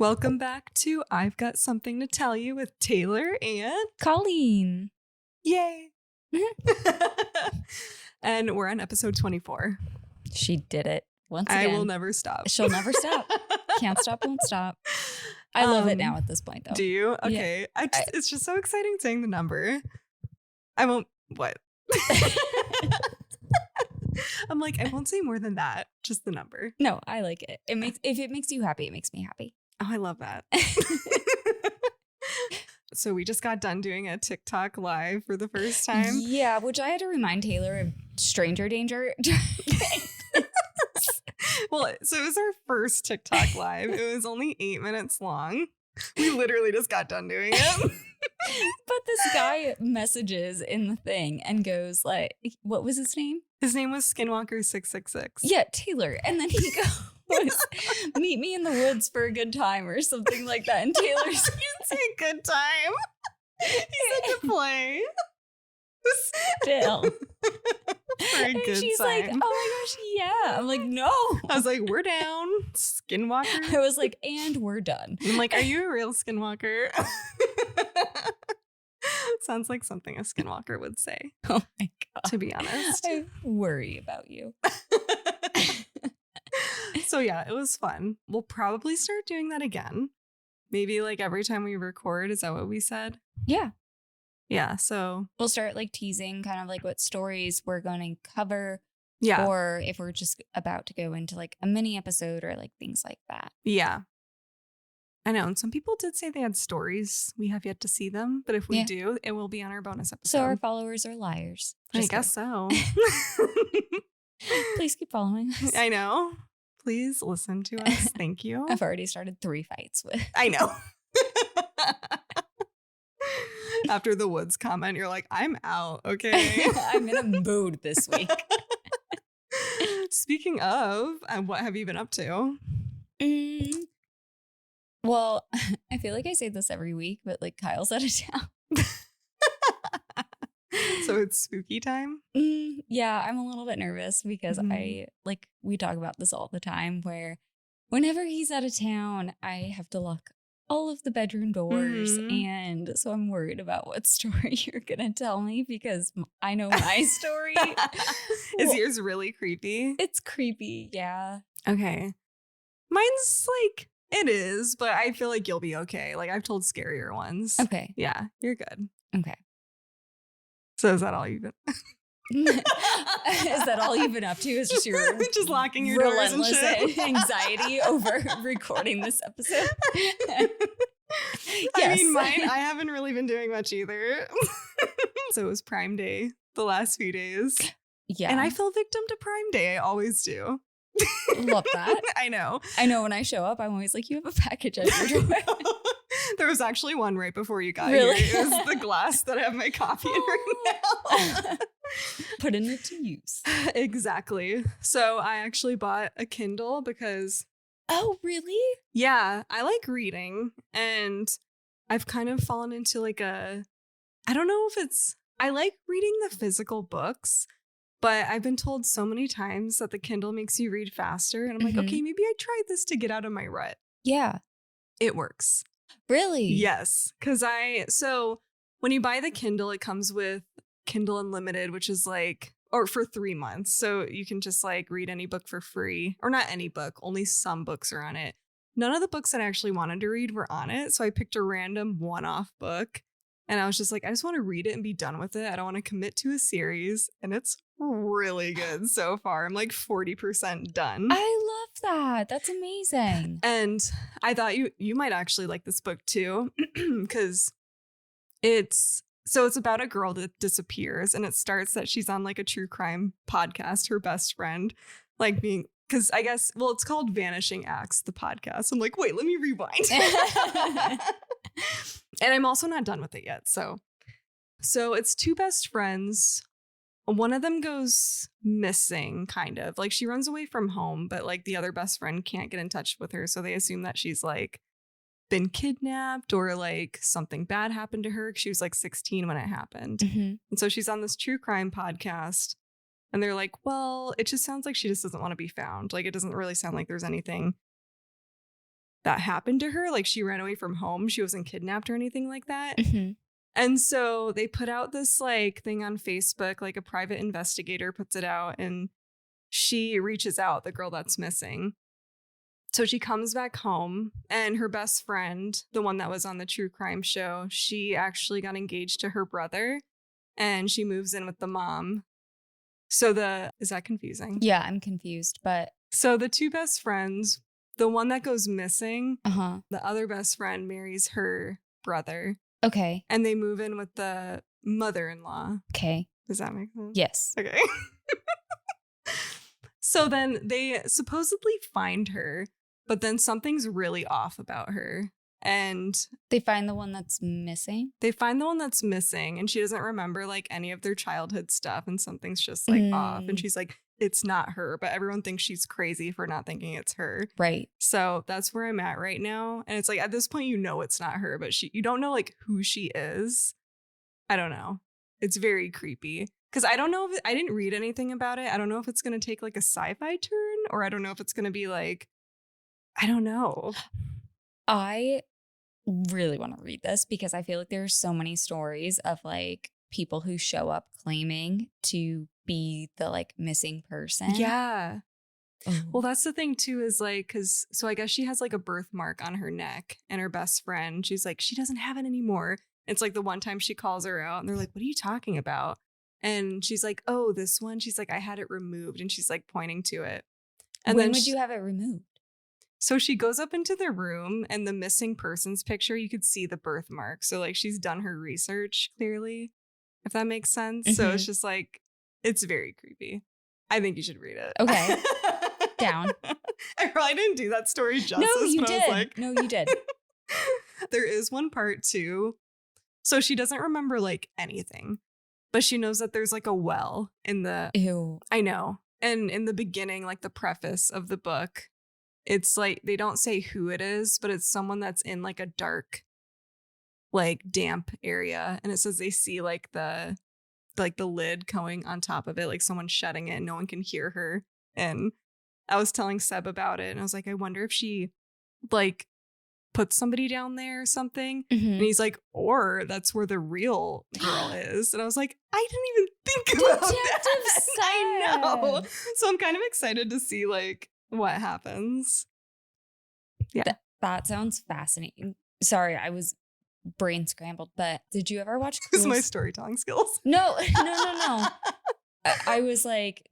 Welcome back to I've Got Something to Tell You with Taylor and Colleen. Yay. And we're on episode 24. She did it once again. I will never stop. She'll never stop. Can't stop, won't stop. I love it now at this point, though. Do you? Okay. Yeah. It's just so exciting saying the number. I won't, what? I'm like, I won't say more than that. Just the number. No, I like it. If it makes you happy, it makes me happy. Oh, I love that. So we just got done doing a TikTok live for the first time. Yeah, which I had to remind Taylor of stranger danger. Well, so it was our first TikTok live. It was only 8 minutes long. We literally just got done doing it. But this guy messages in the thing and goes like, what was his name? His name was Skinwalker666. Yeah, Taylor. And then he goes, meet me in the woods for a good time or something like that. And Taylor's He didn't say good time. He said to play. Still. For a And good she's time. like, oh my gosh, yeah. I'm like, no. I was like, we're down. Skinwalker. I was like, and we're done. I'm like, are you a real skinwalker? Sounds like something a skinwalker would say. Oh my God. To be honest. I worry about you. So yeah, it was fun. We'll probably start doing that again. Maybe like every time we record. Is that what we said? Yeah. Yeah. So We'll start like teasing kind of like what stories we're going to cover. yeah. Or if we're just about to go into like a mini episode or like things like that. Yeah. I know. And some people did say they had stories. We have yet to see them. But if we Yeah. do, it will be on our bonus episode. So our followers are liars. I Just guess so. kidding. Please keep following us. I know. Please listen to us. Thank you. I've already started 3 fights with. I know. After the woods comment, you're like, I'm out. Okay. I'm in a mood this week. Speaking of, what have you been up to? Well, I feel like I say this every week, but like Kyle's out of town. So it's spooky time? Yeah, I'm a little bit nervous because we talk about this all the time where whenever he's out of town, I have to lock all of the bedroom doors. And so I'm worried about what story you're going to tell me because I know my story. Is yours really creepy? It's creepy. Yeah. Okay. Mine's like, it is, but I feel like you'll be okay. Like I've told scarier ones. Okay. Yeah, you're good. Okay. So is that all you've been? Is that all you've been up to? Is just your just locking your doors and relentless shit? anxiety over recording this episode? I Yes. mean, mine, I haven't really been doing much either. So it was Prime Day the last few days. Yeah. And I fell victim to Prime Day. I always do. Love that. I know. I know when I show up, I'm always like, you have a package at your door. There was actually one right before you got Really? here. It was the glass that I have my coffee in right now. Putting it to use. Exactly. So I actually bought a Kindle because, Oh, really? yeah, I like reading. And I've kind of fallen into like I don't know if I like reading the physical books. But I've been told so many times that the Kindle makes you read faster. And I'm like, okay, maybe I tried this to get out of my rut. Yeah. It works. Really? Yes. So when you buy the Kindle, it comes with Kindle Unlimited, which is like, or for 3 months. So you can just like read any book for free. Or not any book, only some books are on it. None of the books that I actually wanted to read were on it. So I picked a random one-off book. And I was just like, I just want to read it and be done with it. I don't want to commit to a series. And it's really good so far. I'm like 40% done. I love that. That's amazing. And I thought you might actually like this book too, because it's about a girl that disappears, and it starts that she's on like a true crime podcast, her best friend, like being, because I guess, well, it's called Vanishing Acts, the podcast. I'm like, wait, let me rewind. And I'm also not done with it yet. So it's 2 best friends. One of them goes missing, kind of. Like she runs away from home, but like the other best friend can't get in touch with her. So they assume that she's like been kidnapped or like something bad happened to her. She was like 16 when it happened. And so she's on this true crime podcast. And they're like, well, it just sounds like she just doesn't want to be found. Like it doesn't really sound like there's anything that happened to her. Like she ran away from home. She wasn't kidnapped or anything like that. Mhm. And so they put out this like thing on Facebook, like a private investigator puts it out and she reaches out, the girl that's missing. So she comes back home and her best friend, the one that was on the true crime show, she actually got engaged to her brother and she moves in with the mom. So is that confusing? Yeah, I'm confused, but So the two best friends, the one that goes missing, uh-huh. the other best friend marries her brother. Okay. And they move in with the mother-in-law. Okay. Does that make sense? Yes. Okay. So then they supposedly find her, but then something's really off about her. And they find the one that's missing. And she doesn't remember like any of their childhood stuff. And something's just like off. And she's like, it's not her, but everyone thinks she's crazy for not thinking it's her. Right. So that's where I'm at right now. And it's like, at this point, you know, it's not her, but you don't know like who she is. I don't know. It's very creepy because I don't know if I didn't read anything about it. I don't know if it's going to take like a sci-fi turn or I don't know if it's going to be like, I don't know. I really want to read this because I feel like there's so many stories of like people who show up claiming to be the like missing person. Yeah. Well, that's the thing too, is like, so I guess she has like a birthmark on her neck and her best friend, she's like, she doesn't have it anymore. It's like the one time she calls her out and they're like, what are you talking about? And she's like, oh, this one. She's like, I had it removed. And she's like pointing to it. And when then would you have it removed? So she goes up into the room and the missing persons picture, you could see the birthmark. So like she's done her research clearly, if that makes sense. Mm-hmm. So it's just like, it's very creepy. I think you should read it. Okay. Down. I probably didn't do that story justice. No, you but did. I was like... No, you did. There is one part too. So she doesn't remember like anything, but she knows that there's like a well in the... Ew. I know. And in the beginning, like the preface of the book, it's like, they don't say who it is, but it's someone that's in like a dark, like damp area. And it says they see like the lid going on top of it, like someone shutting it and no one can hear her. And I was telling Seb about it and I was like, I wonder if she like put somebody down there or something. Mm-hmm. And he's like, or that's where the real girl is. And I was like, I didn't even think about that. I know. So I'm kind of excited to see like what happens. Yeah. That sounds fascinating. Sorry, I was brain scrambled, but did you ever watch This is my storytelling skills. No. I was like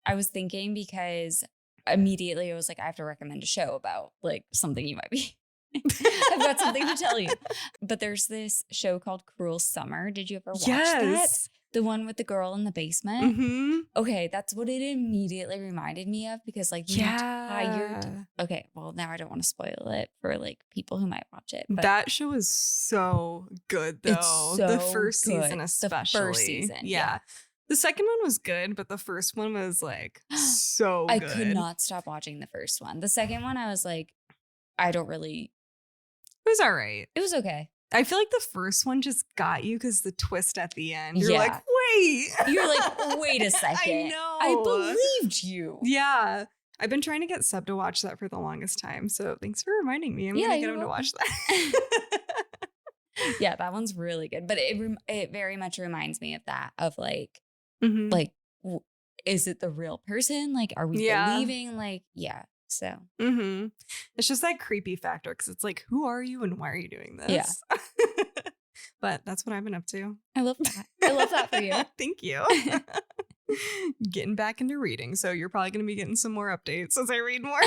I was thinking because immediately I was like, I have to recommend a show about like something you might be. I've got something to tell you. But there's this show called Cruel Summer. Did you ever watch that? The one with the girl in the basement? Mm-hmm. Okay, that's what it immediately reminded me of because like the entire... Okay, well now I don't want to spoil it for like people who might watch it. But that show is so good though. It's so the first good. season especially. The first season, yeah. The second one was good, but the first one was like so good. I could not stop watching the first one. The second one, I was like, I don't really... It was all right. It was okay. I feel like the first one just got you because the twist at the end. You're like, wait. You're like, wait a second. I know. I believed you. Yeah. I've been trying to get Seb to watch that for the longest time. So thanks for reminding me. I'm going to get him to watch that. Yeah, that one's really good. But it very much reminds me of that, of like, like, is it the real person? Like, are we believing? Like, yeah. So it's just that creepy factor because it's like, who are you and why are you doing this? Yeah. But that's what I've been up to. I love that. I love that for you. Thank you. Getting back into reading. So you're probably going to be getting some more updates as I read more.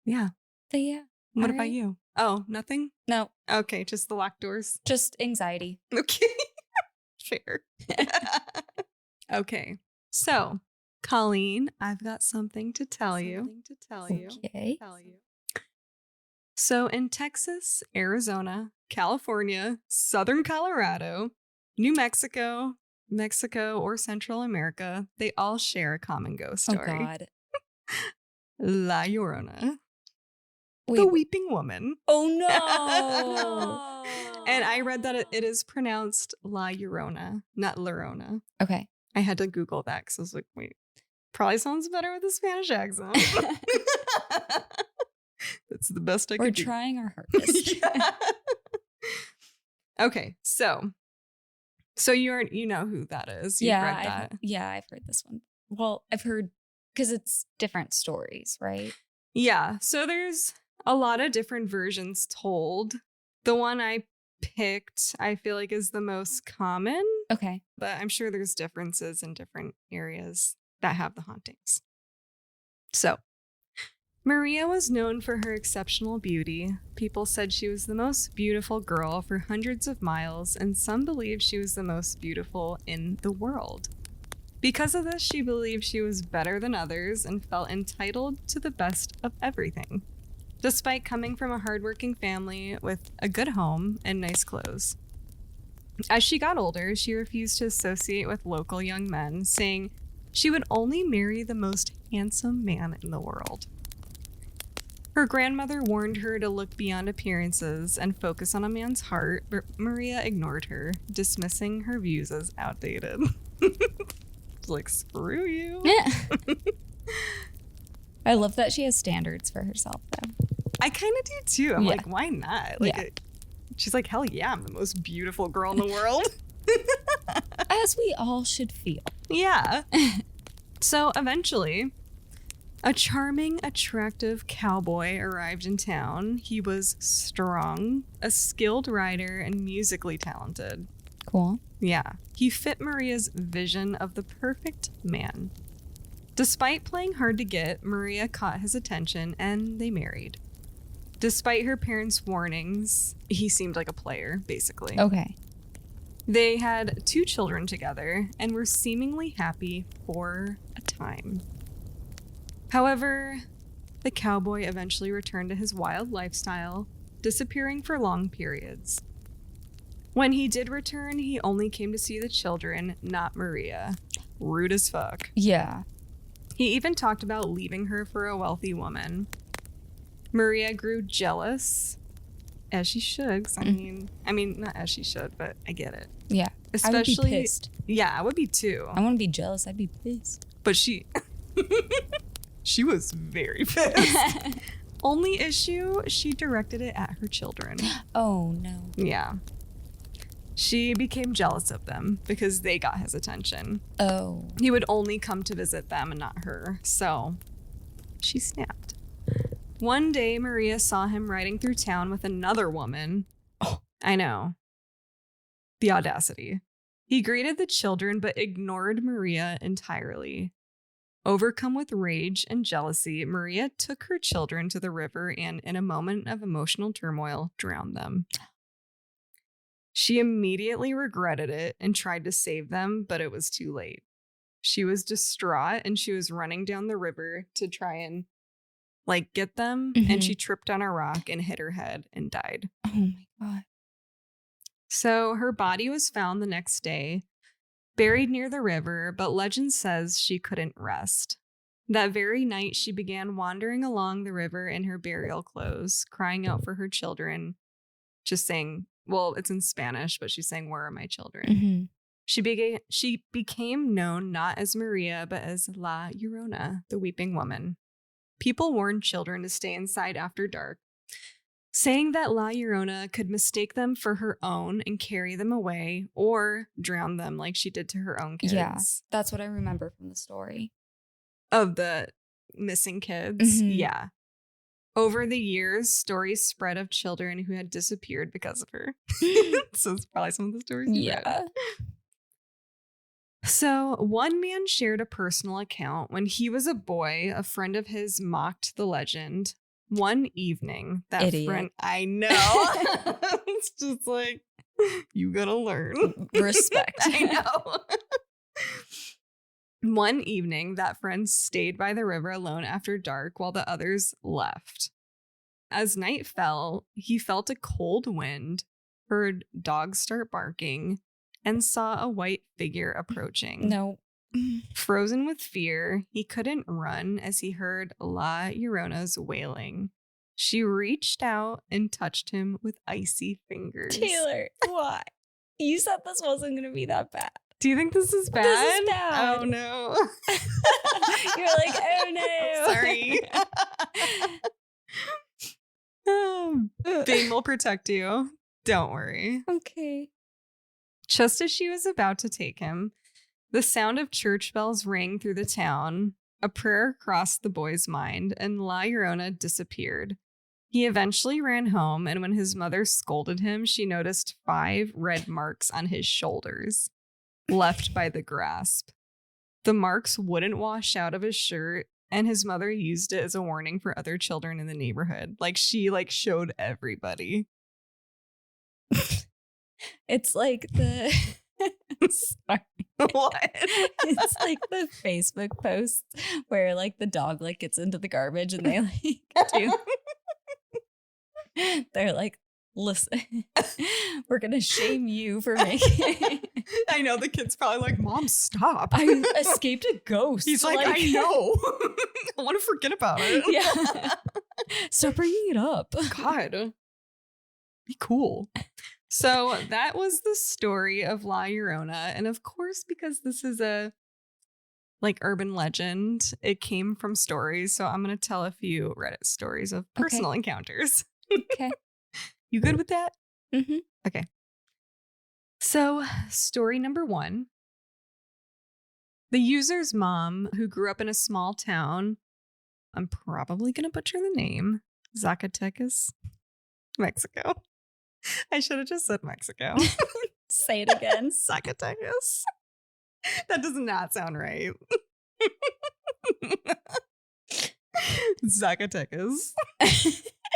Yeah. But yeah. What about you? Oh, nothing? No. Okay. Just the locked doors. Just anxiety. Okay. Fair. Okay. So, Colleen, I've got something to tell you. Okay. So in Texas, Arizona, California, Southern Colorado, New Mexico, or Central America, they all share a common ghost story. Oh, God. La Llorona. Wait. The weeping woman. Oh, no. And I read that it is pronounced La Llorona, not Llorona. Okay. I had to Google that because I was like, wait. Probably sounds better with a Spanish accent. That's the best I could do. We're trying our hardest. Yeah. Okay, so you know who that is. You've read that. I've heard this one. Well, I've heard because it's different stories, right? Yeah, so there's a lot of different versions told. The one I picked, I feel like, is the most common. Okay. But I'm sure there's differences in different areas that have the hauntings. So, Maria was known for her exceptional beauty. People said she was the most beautiful girl for hundreds of miles, and some believed she was the most beautiful in the world. Because of this, she believed she was better than others and felt entitled to the best of everything, despite coming from a hardworking family with a good home and nice clothes. As she got older, she refused to associate with local young men, saying she would only marry the most handsome man in the world. Her grandmother warned her to look beyond appearances and focus on a man's heart, but Maria ignored her, dismissing her views as outdated. It's like, screw you. I love that she has standards for herself, though. I kind of do too. I'm like, why not? Like, she's like, hell yeah, I'm the most beautiful girl in the world. As we all should feel. Yeah. So eventually, a charming, attractive cowboy arrived in town. He was strong, a skilled rider, and musically talented. Cool. Yeah. He fit Maria's vision of the perfect man. Despite playing hard to get, Maria caught his attention and they married. Despite her parents' warnings, he seemed like a player, basically. Okay. They had 2 children together and were seemingly happy for a time. However, the cowboy eventually returned to his wild lifestyle, disappearing for long periods. When he did return, he only came to see the children, not Maria. Rude as fuck. Yeah. He even talked about leaving her for a wealthy woman. Maria grew jealous, as she should. 'Cause I mean, not as she should, but I get it. Yeah. Especially, I would be pissed. Yeah, I would be too. I wouldn't be jealous. I'd be pissed. But she was very pissed. Only issue, she directed it at her children. Oh, no. Yeah. She became jealous of them because they got his attention. Oh. He would only come to visit them and not her. So she snapped. One day, Maria saw him riding through town with another woman. Oh, I know. The audacity. He greeted the children but ignored Maria entirely. Overcome with rage and jealousy, Maria took her children to the river and, in a moment of emotional turmoil, drowned them. She immediately regretted it and tried to save them, but it was too late. She was distraught and she was running down the river to try and get them, and she tripped on a rock and hit her head and died. Oh my God. So her body was found the next day, buried near the river, but legend says she couldn't rest. That very night, she began wandering along the river in her burial clothes, crying out for her children, just saying, well, it's in Spanish, but she's saying, "Where are my children?" She became known not as Maria, but as La Llorona, the weeping woman. People warned children to stay inside after dark, saying that La Llorona could mistake them for her own and carry them away or drown them like she did to her own kids. Yeah, that's what I remember from the story. Of the missing kids? Yeah. Over the years, stories spread of children who had disappeared because of her. So it's probably some of the stories you read. So one man shared a personal account. When he was a boy, a friend of his mocked the legend. One evening, that friend, I know. It's just like, you gotta learn. Respect. I know. One evening, that friend stayed by the river alone after dark while the others left. As night fell, he felt a cold wind, heard dogs start barking, and saw a white figure approaching. No. Frozen with fear, he couldn't run as he heard La Llorona's wailing. She reached out and touched him with icy fingers. Taylor, why? You said this wasn't going to be that bad. Do you think this is bad? This is bad. Oh no. You're like, oh no. Sorry. Bane will protect you. Don't worry. Okay. Just as she was about to take him, the sound of church bells rang through the town. A prayer crossed the boy's mind, and La Llorona disappeared. He eventually ran home, and when his mother scolded him, she noticed 5 red marks on his shoulders, left by the grasp. The marks wouldn't wash out of his shirt, and his mother used it as a warning for other children in the neighborhood. Like, she, showed everybody. It's like the... Sorry. What? It's like the Facebook posts where, the dog, gets into the garbage and they, do... They're like, listen, we're going to shame you for making... I know, the kid's probably like, Mom, stop. I escaped a ghost. He's like, I know. I want to forget about it. Yeah. Stop bringing it up. God. Be cool. So that was the story of La Llorona. And of course, because this is a urban legend, it came from stories. So I'm going to tell a few Reddit stories of personal encounters. Okay. You good with that? Mm-hmm. Okay. So story number 1. The user's mom, who grew up in a small town, I'm probably going to butcher the name, Zacatecas, Mexico. I should have just said Mexico. Say it again. Zacatecas. That does not sound right. Zacatecas.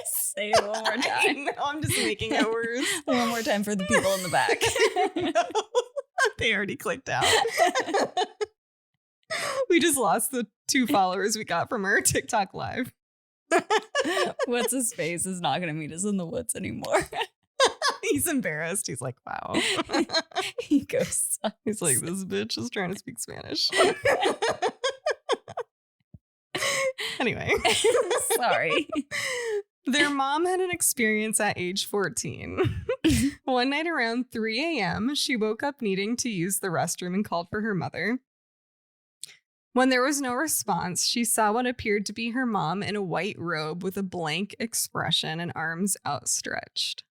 Say it one more time. No, I'm just making it worse. One more time for the people in the back. No, they already clicked out. We just lost the 2 followers we got from our TikTok live. What's his face is not going to meet us in the woods anymore. He's embarrassed. He's like, wow. He goes. He's like, this bitch is trying to speak Spanish. Anyway. Sorry. Their mom had an experience at age 14. One night around 3 a.m., she woke up needing to use the restroom and called for her mother. When there was no response, she saw what appeared to be her mom in a white robe with a blank expression and arms outstretched,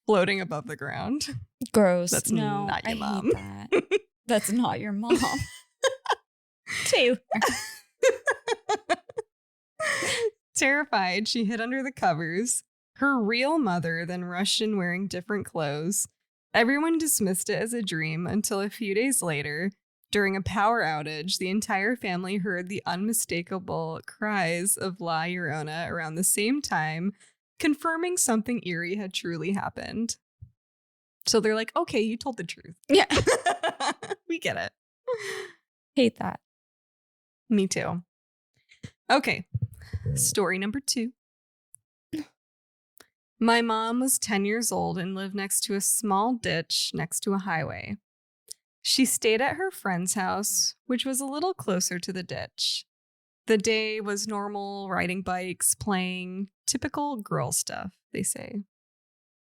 floating above the ground. Gross. That's no, not your I mom. hate that. That's not your mom. Taylor. Terrified, she hid under the covers. Her real mother then rushed in wearing different clothes. Everyone dismissed it as a dream until a few days later, during a power outage, the entire family heard the unmistakable cries of La Llorona around the same time, confirming something eerie had truly happened. So they're like, okay, you told the truth. Yeah. We get it. Hate that. Me too. Okay. Story number 2. My mom was 10 years old and lived next to a small ditch next to a highway. She stayed at her friend's house, which was a little closer to the ditch. The day was normal, riding bikes, playing, typical girl stuff, they say.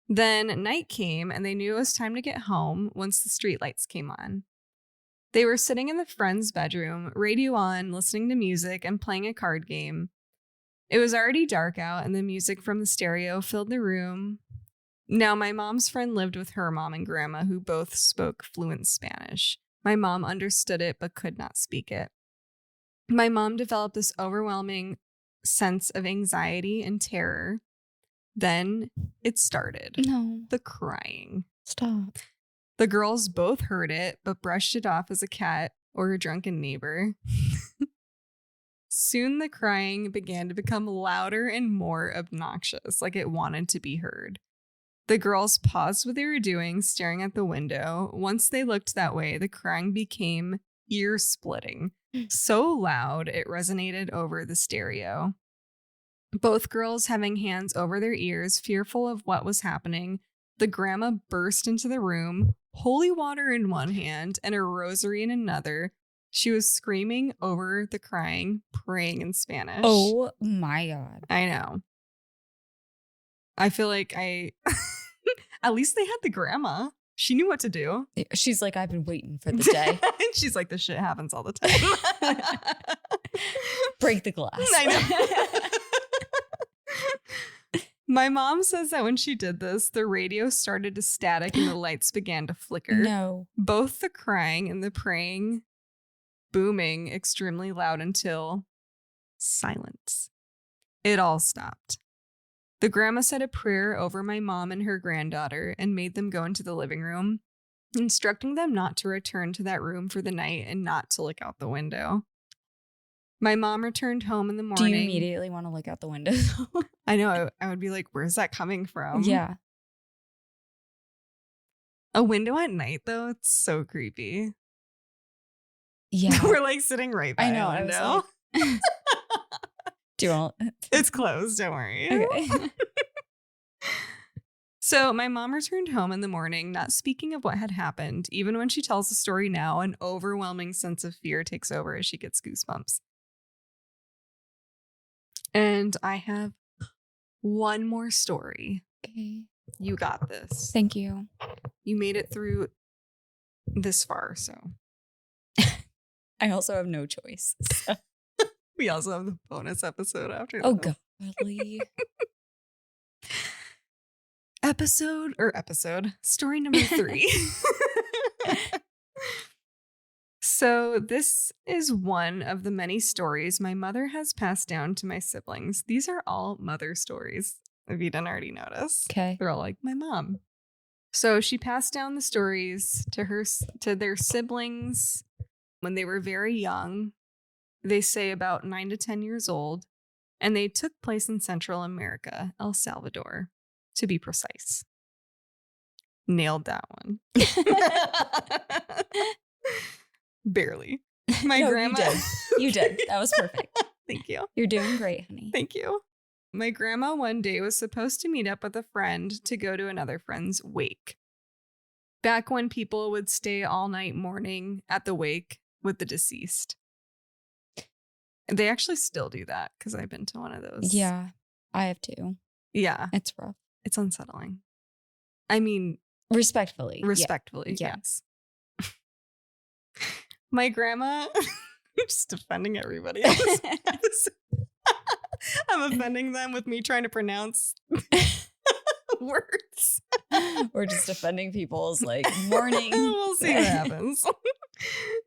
Then night came and they knew it was time to get home once the streetlights came on. They were sitting in the friend's bedroom, radio on, listening to music and playing a card game. It was already dark out and the music from the stereo filled the room. Now, my mom's friend lived with her mom and grandma, who both spoke fluent Spanish. My mom understood it but could not speak it. My mom developed this overwhelming sense of anxiety and terror. Then it started. No. The crying. Stop. The girls both heard it, but brushed it off as a cat or a drunken neighbor. Soon the crying began to become louder and more obnoxious, like it wanted to be heard. The girls paused what they were doing, staring at the window. Once they looked that way, the crying became ear-splitting. So loud, it resonated over the stereo. Both girls having hands over their ears, fearful of what was happening, the grandma burst into the room, holy water in one hand and a rosary in another. She was screaming over the crying, praying in Spanish. Oh my God. I know. I feel like at least they had the grandma. She knew what to do. She's like, I've been waiting for the day. And she's like, this shit happens all the time. Break the glass. I know. My mom says that when she did this, the radio started to static and the lights began to flicker. No. Both the crying and the praying booming extremely loud until silence. It all stopped. The grandma said a prayer over my mom and her granddaughter and made them go into the living room, instructing them not to return to that room for the night and not to look out the window. My mom returned home in the morning. Do you immediately want to look out the window? I know. I would be like, where's that coming from? Yeah. A window at night, though, it's so creepy. Yeah. We're like sitting right by a window. Like, do you want? It's closed. Don't worry. Okay. So my mom returned home in the morning, not speaking of what had happened. Even when she tells the story now, an overwhelming sense of fear takes over as she gets goosebumps. And I have one more story. Okay. You got this. Thank you. You made it through this far, so. I also have no choice. So. We also have the bonus episode after Oh, this. golly. Story number 3. So this is one of the many stories my mother has passed down to my siblings. These are all mother stories, if you didn't already notice. Okay. They're all like my mom. So she passed down the stories to their siblings when they were very young. They say about 9 to 10 years old, and they took place in Central America, El Salvador, to be precise. Nailed that one. Barely. My grandma. You did. That was perfect. Thank you. You're doing great, honey. Thank you. My grandma one day was supposed to meet up with a friend to go to another friend's wake. Back when people would stay all night mourning at the wake with the deceased. They actually still do that because I've been to one of those. Yeah, I have too. Yeah. It's rough. It's unsettling. I mean, respectfully, yeah. Yes. My grandma, I'm just offending everybody. I'm offending them with me trying to pronounce words. We're just offending people's like morning. We'll see what happens.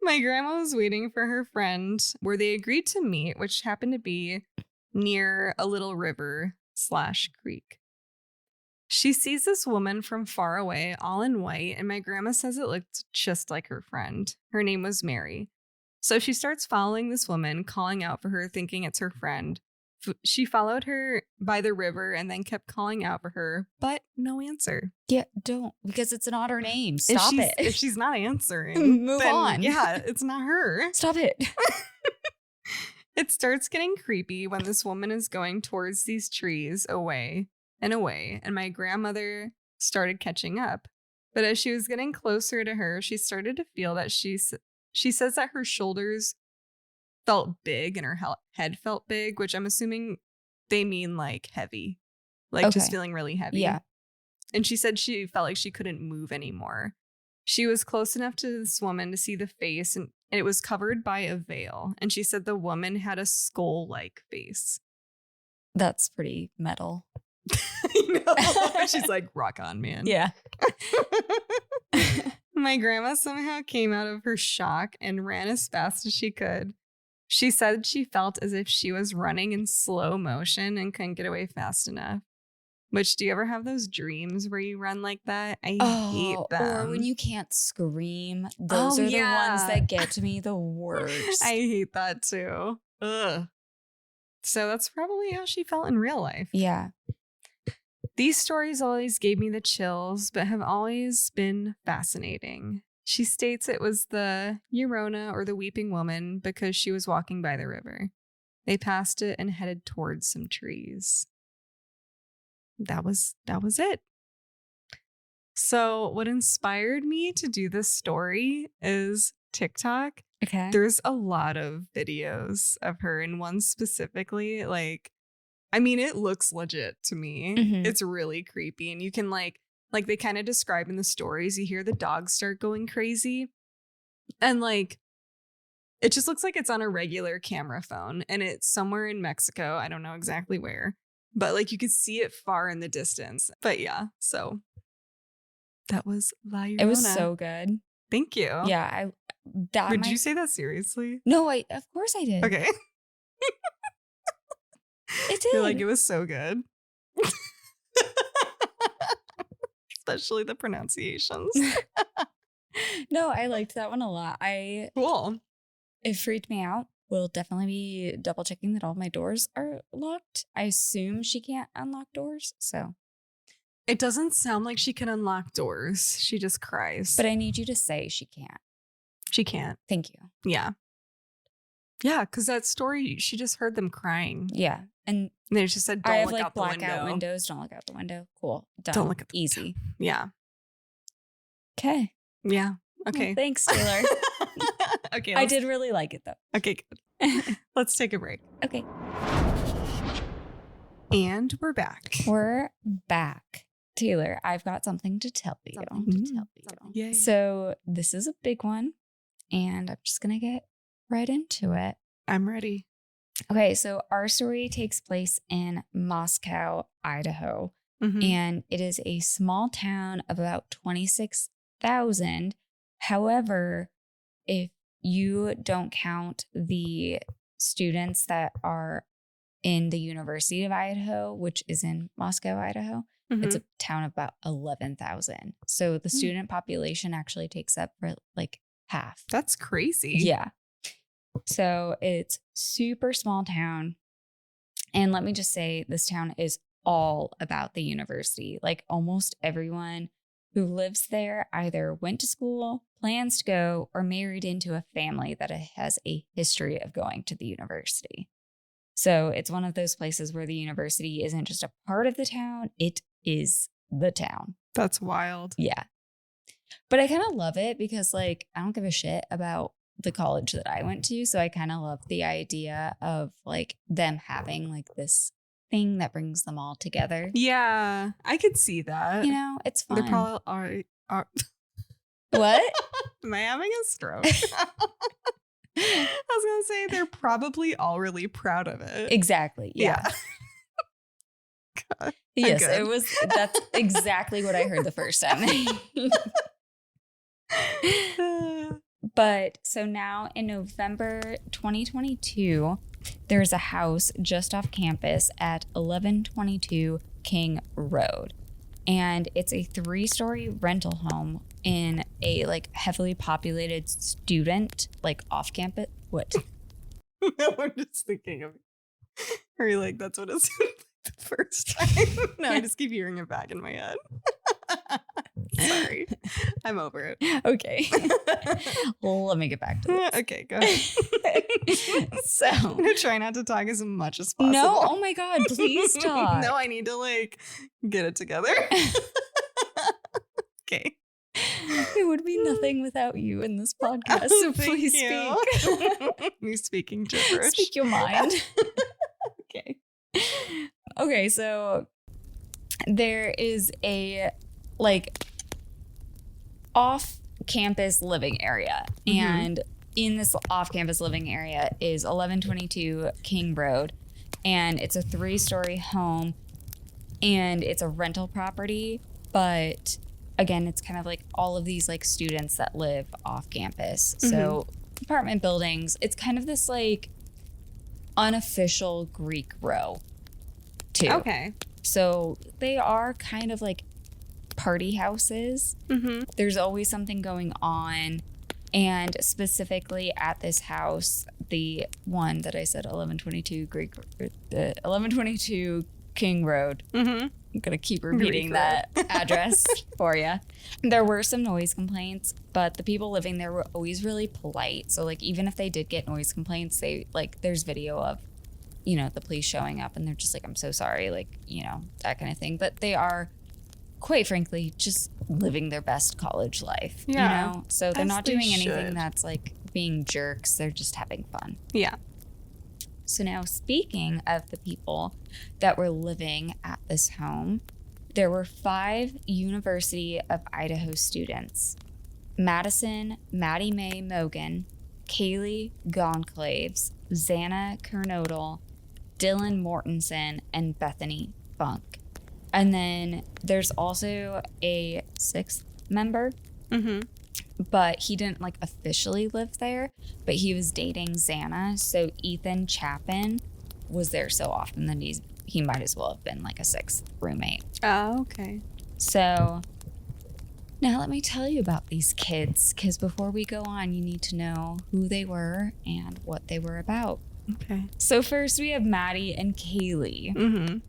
My grandma was waiting for her friend where they agreed to meet, which happened to be near a little river/creek. She sees this woman from far away, all in white, and my grandma says it looked just like her friend. Her name was Mary. So she starts following this woman, calling out for her, thinking it's her friend. She followed her by the river and then kept calling out for her, but no answer. Yeah, don't, because it's not her name. Stop it. If she's not answering, move then, on. Yeah, it's not her. Stop it. It starts getting creepy when this woman is going towards these trees away, and my grandmother started catching up. But as she was getting closer to her, she started to feel that she says that her shoulders felt big and her head felt big, which I'm assuming they mean like heavy, like just feeling really heavy. Yeah. And she said she felt like she couldn't move anymore. She was close enough to this woman to see the face, and it was covered by a veil. And she said the woman had a skull-like face. That's pretty metal. I know. She's like, rock on, man. Yeah. My grandma somehow came out of her shock and ran as fast as she could. She said she felt as if she was running in slow motion and couldn't get away fast enough. Which, do you ever have those dreams where you run like that? I hate them. Or when you can't scream. Those are the ones that get to me the worst. I hate that too. Ugh. So that's probably how she felt in real life. Yeah. These stories always gave me the chills, but have always been fascinating. She states it was the Llorona, or the weeping woman, because she was walking by the river. They passed it and headed towards some trees. That was it. So what inspired me to do this story is TikTok. Okay. There's a lot of videos of her, and one specifically, like, I mean, it looks legit to me. Mm-hmm. It's really creepy, and you can like like they kind of describe in the stories, you hear the dogs start going crazy. And like, it just looks like it's on a regular camera phone and it's somewhere in Mexico. I don't know exactly where, but like you could see it far in the distance. But yeah, so that was La Llorona. It was so good. Thank you. Yeah, Would you say that seriously? No, of course I did. Okay. It did. You're like, it was so good. Especially the pronunciations. No, I liked that one a lot. Cool. It freaked me out. We'll definitely be double checking that all my doors are locked. I assume she can't unlock doors, so. It doesn't sound like she can unlock doors. She just cries. But I need you to say she can't. She can't. Thank you. Yeah. Yeah, because that story, she just heard them crying. Yeah. And they just said, don't I have look like out the blackout window. windows. Don't look out the window. Cool. Done. Don't look at the Easy. Yeah. Okay. Yeah. Okay. Well, thanks, Taylor. Okay. I did really like it though. Okay, good. Let's take a break. Okay. And we're back. We're back. Taylor, I've got something to tell you. Yay. So this is a big one, and I'm just going to get right into it. I'm ready. Okay, so our story takes place in Moscow, Idaho, and it is a small town of about 26,000. However, if you don't count the students that are in the University of Idaho, which is in Moscow, Idaho, it's a town of about 11,000. So the student population actually takes up for like half. That's crazy. Yeah. So it's super small town. And let me just say, this town is all about the university. Like almost everyone who lives there either went to school, plans to go, or married into a family that has a history of going to the university. So it's one of those places where the university isn't just a part of the town, it is the town. That's wild. Yeah. But I kind of love it because like, I don't give a shit about the college that I went to. So I kind of love the idea of like them having like this thing that brings them all together. Yeah, I could see that. You know, it's fun. They probably are. What? Am I having a stroke? I was going to say they're probably all really proud of it. Exactly. Yeah. God, yes, that's exactly what I heard the first time. But so now in November 2022, there's a house just off campus at 1122 King Road. And it's a 3-story rental home in a like heavily populated student, like off campus. What? No, I'm just thinking of, are you like, that's what it sounded like the first time? No, I just keep hearing it back in my head. Sorry. I'm over it. Okay. Well, let me get back to this. Okay, go ahead. So I'm going to try not to talk as much as possible. no, oh my God, please talk. No, I need to like get it together. Okay. It would be nothing without you in this podcast, so please speak. Me speaking gibberish. Speak your mind. Okay. Okay, so there is a like off-campus living area, and in this off-campus living area is 1122 King Road, and it's a 3-story home, and it's a rental property, but again, it's kind of like all of these like students that live off campus. So apartment buildings, it's kind of this like unofficial Greek row too. Okay. So they are kind of like party houses. There's always something going on. And specifically at this house, the one that I said, 1122 King Road. I'm going to keep repeating that address for you. There were some noise complaints, but the people living there were always really polite. So like, even if they did get noise complaints, they like, there's video of, you know, the police showing up and they're just like, I'm so sorry. Like, you know, that kind of thing. But they are, quite frankly, just living their best college life, you know? So they're not doing anything that's like being jerks. They're just having fun. Yeah. So now, speaking of the people that were living at this home, There were 5 University of Idaho students: Madison Maddie Mae Mogan, Kaylee Gonclaves, Xana Kernodle, Dylan Mortensen, and Bethany Funk. And then there's also a 6th member, but he didn't like officially live there, but he was dating Xana. So Ethan Chapin was there so often that he might as well have been like a 6th roommate. Oh, okay. So now let me tell you about these kids, because before we go on, you need to know who they were and what they were about. Okay. So first we have Maddie and Kaylee.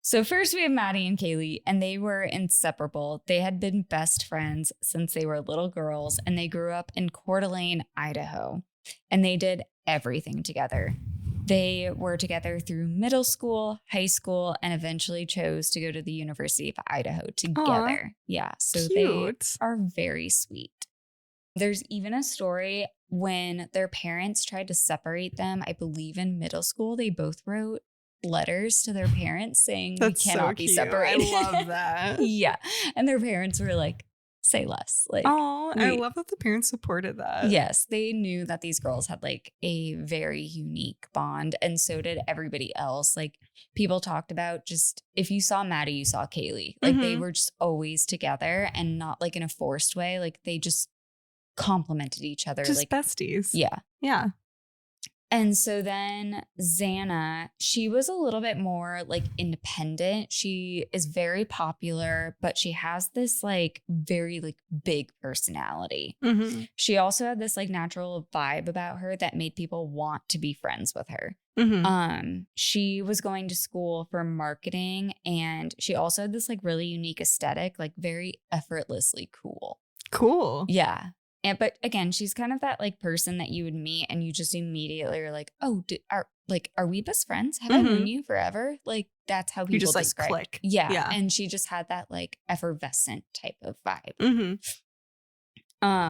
So first we have Maddie and Kaylee, and they were inseparable. They had been best friends since they were little girls, and they grew up in Coeur d'Alene, Idaho, and they did everything together. They were together through middle school, high school, and eventually chose to go to the University of Idaho together. Yeah, so cute. They are very sweet. There's even a story when their parents tried to separate them. I believe in middle school, they both wrote letters to their parents saying That's we cannot so be cute. separated. I love that. Yeah. And their parents were like, say less. Like, oh, I love that the parents supported that. Yes, they knew that these girls had like a very unique bond, and so did everybody else. Like, people talked about, just if you saw Maddie, you saw Kaylee. Like, they were just always together, and not like in a forced way. Like, they just complimented each other. Just like besties. Yeah. Yeah. And so then Xana, she was a little bit more like independent. She is very popular, but she has this like very like big personality. She also had this like natural vibe about her that made people want to be friends with her. She was going to school for marketing, and she also had this like really unique aesthetic, like very effortlessly cool. Cool. Yeah. But again, she's kind of that like person that you would meet and you just immediately are like, oh, are we best friends? Have I known you forever? Like, that's how people you just describe. like click. Yeah. And she just had that like effervescent type of vibe.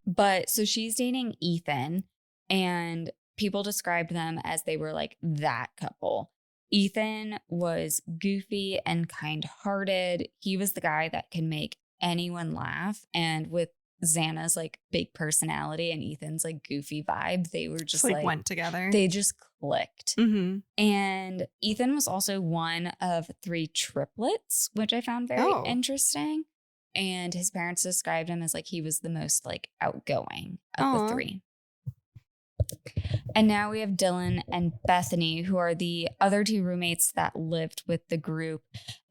But so she's dating Ethan, and people described them as they were like that couple. Ethan was goofy and kind-hearted. He was the guy that can make anyone laugh, and with Xana's like big personality and Ethan's like goofy vibe, they were just like went together. They just clicked. And Ethan was also one of 3 triplets, which I found very interesting. And his parents described him as like he was the most like outgoing of the 3. And now we have Dylan and Bethany, who are the other 2 roommates that lived with the group.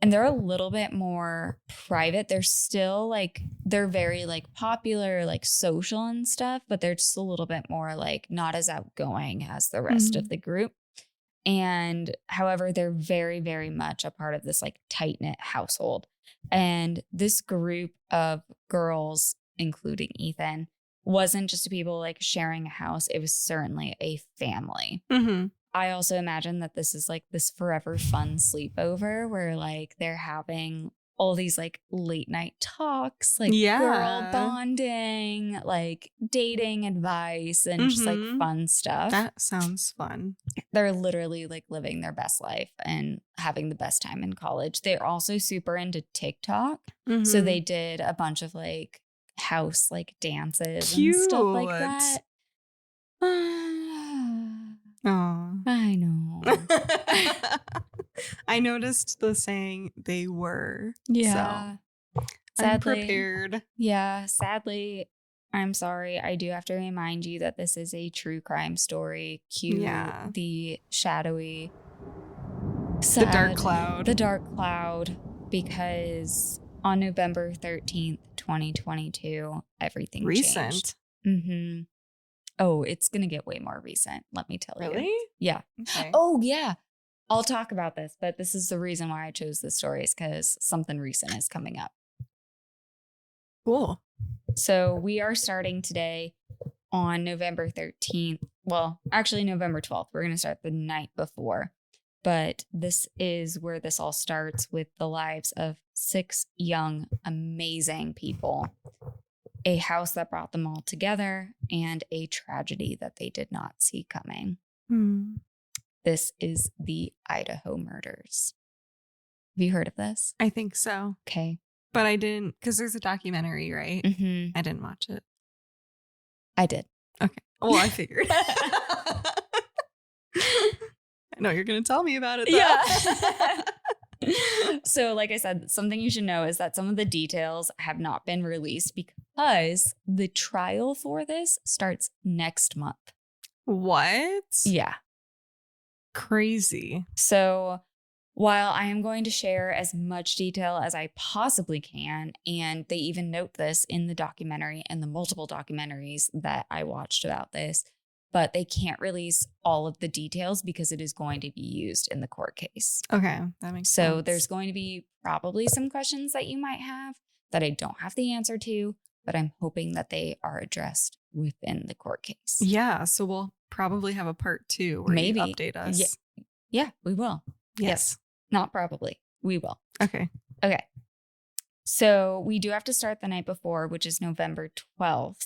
And they're a little bit more private. They're still like, they're very like popular, like social and stuff, but they're just a little bit more like not as outgoing as the rest of the group. And however, they're very, very much a part of this like tight-knit household. And this group of girls, including Ethan, wasn't just people like sharing a house. It was certainly a family. I also imagine that this is like this forever fun sleepover where like they're having all these like late night talks, like girl bonding, like dating advice, and just like fun stuff. That sounds fun. They're literally like living their best life and having the best time in college. They're also super into TikTok. So they did a bunch of like house like dances and stuff like that. I know. I noticed the saying they were. Yeah. So Sadly, I'm prepared. Yeah. Sadly, I'm sorry. I do have to remind you that this is a true crime story. Cue the shadowy, sad, the dark cloud. The dark cloud, because on November 13th, 2022, everything changed. Oh, it's going to get way more recent. Let me tell you. Really? Yeah. Okay. Oh, yeah. I'll talk about this, but this is the reason why I chose this story, is because something recent is coming up. Cool. So we are starting today on November 13th. Well, actually November 12th. We're going to start the night before. But this is where this all starts, with the lives of 6 young, amazing people. A house that brought them all together, and a tragedy that they did not see coming. This is the Idaho Murders. Have you heard of this? I think so. Okay. But I didn't, because there's a documentary, right? Mm-hmm. I didn't watch it. I did. Okay. Well, I figured. I know you're going to tell me about it, though. Yeah. So, like I said, something you should know is that some of the details have not been released because the trial for this starts next month. What? Yeah. Crazy. So, while I am going to share as much detail as I possibly can, and they even note this in the documentary and the multiple documentaries that I watched about this, but they can't release all of the details because it is going to be used in the court case. Okay, that makes sense. So there's going to be probably some questions that you might have that I don't have the answer to, but I'm hoping that they are addressed within the court case. Yeah, so we'll probably have a part 2 where Maybe. you update us. Yeah, we will. Yes. Not probably. We will. Okay. Okay. So we do have to start the night before, which is November 12th.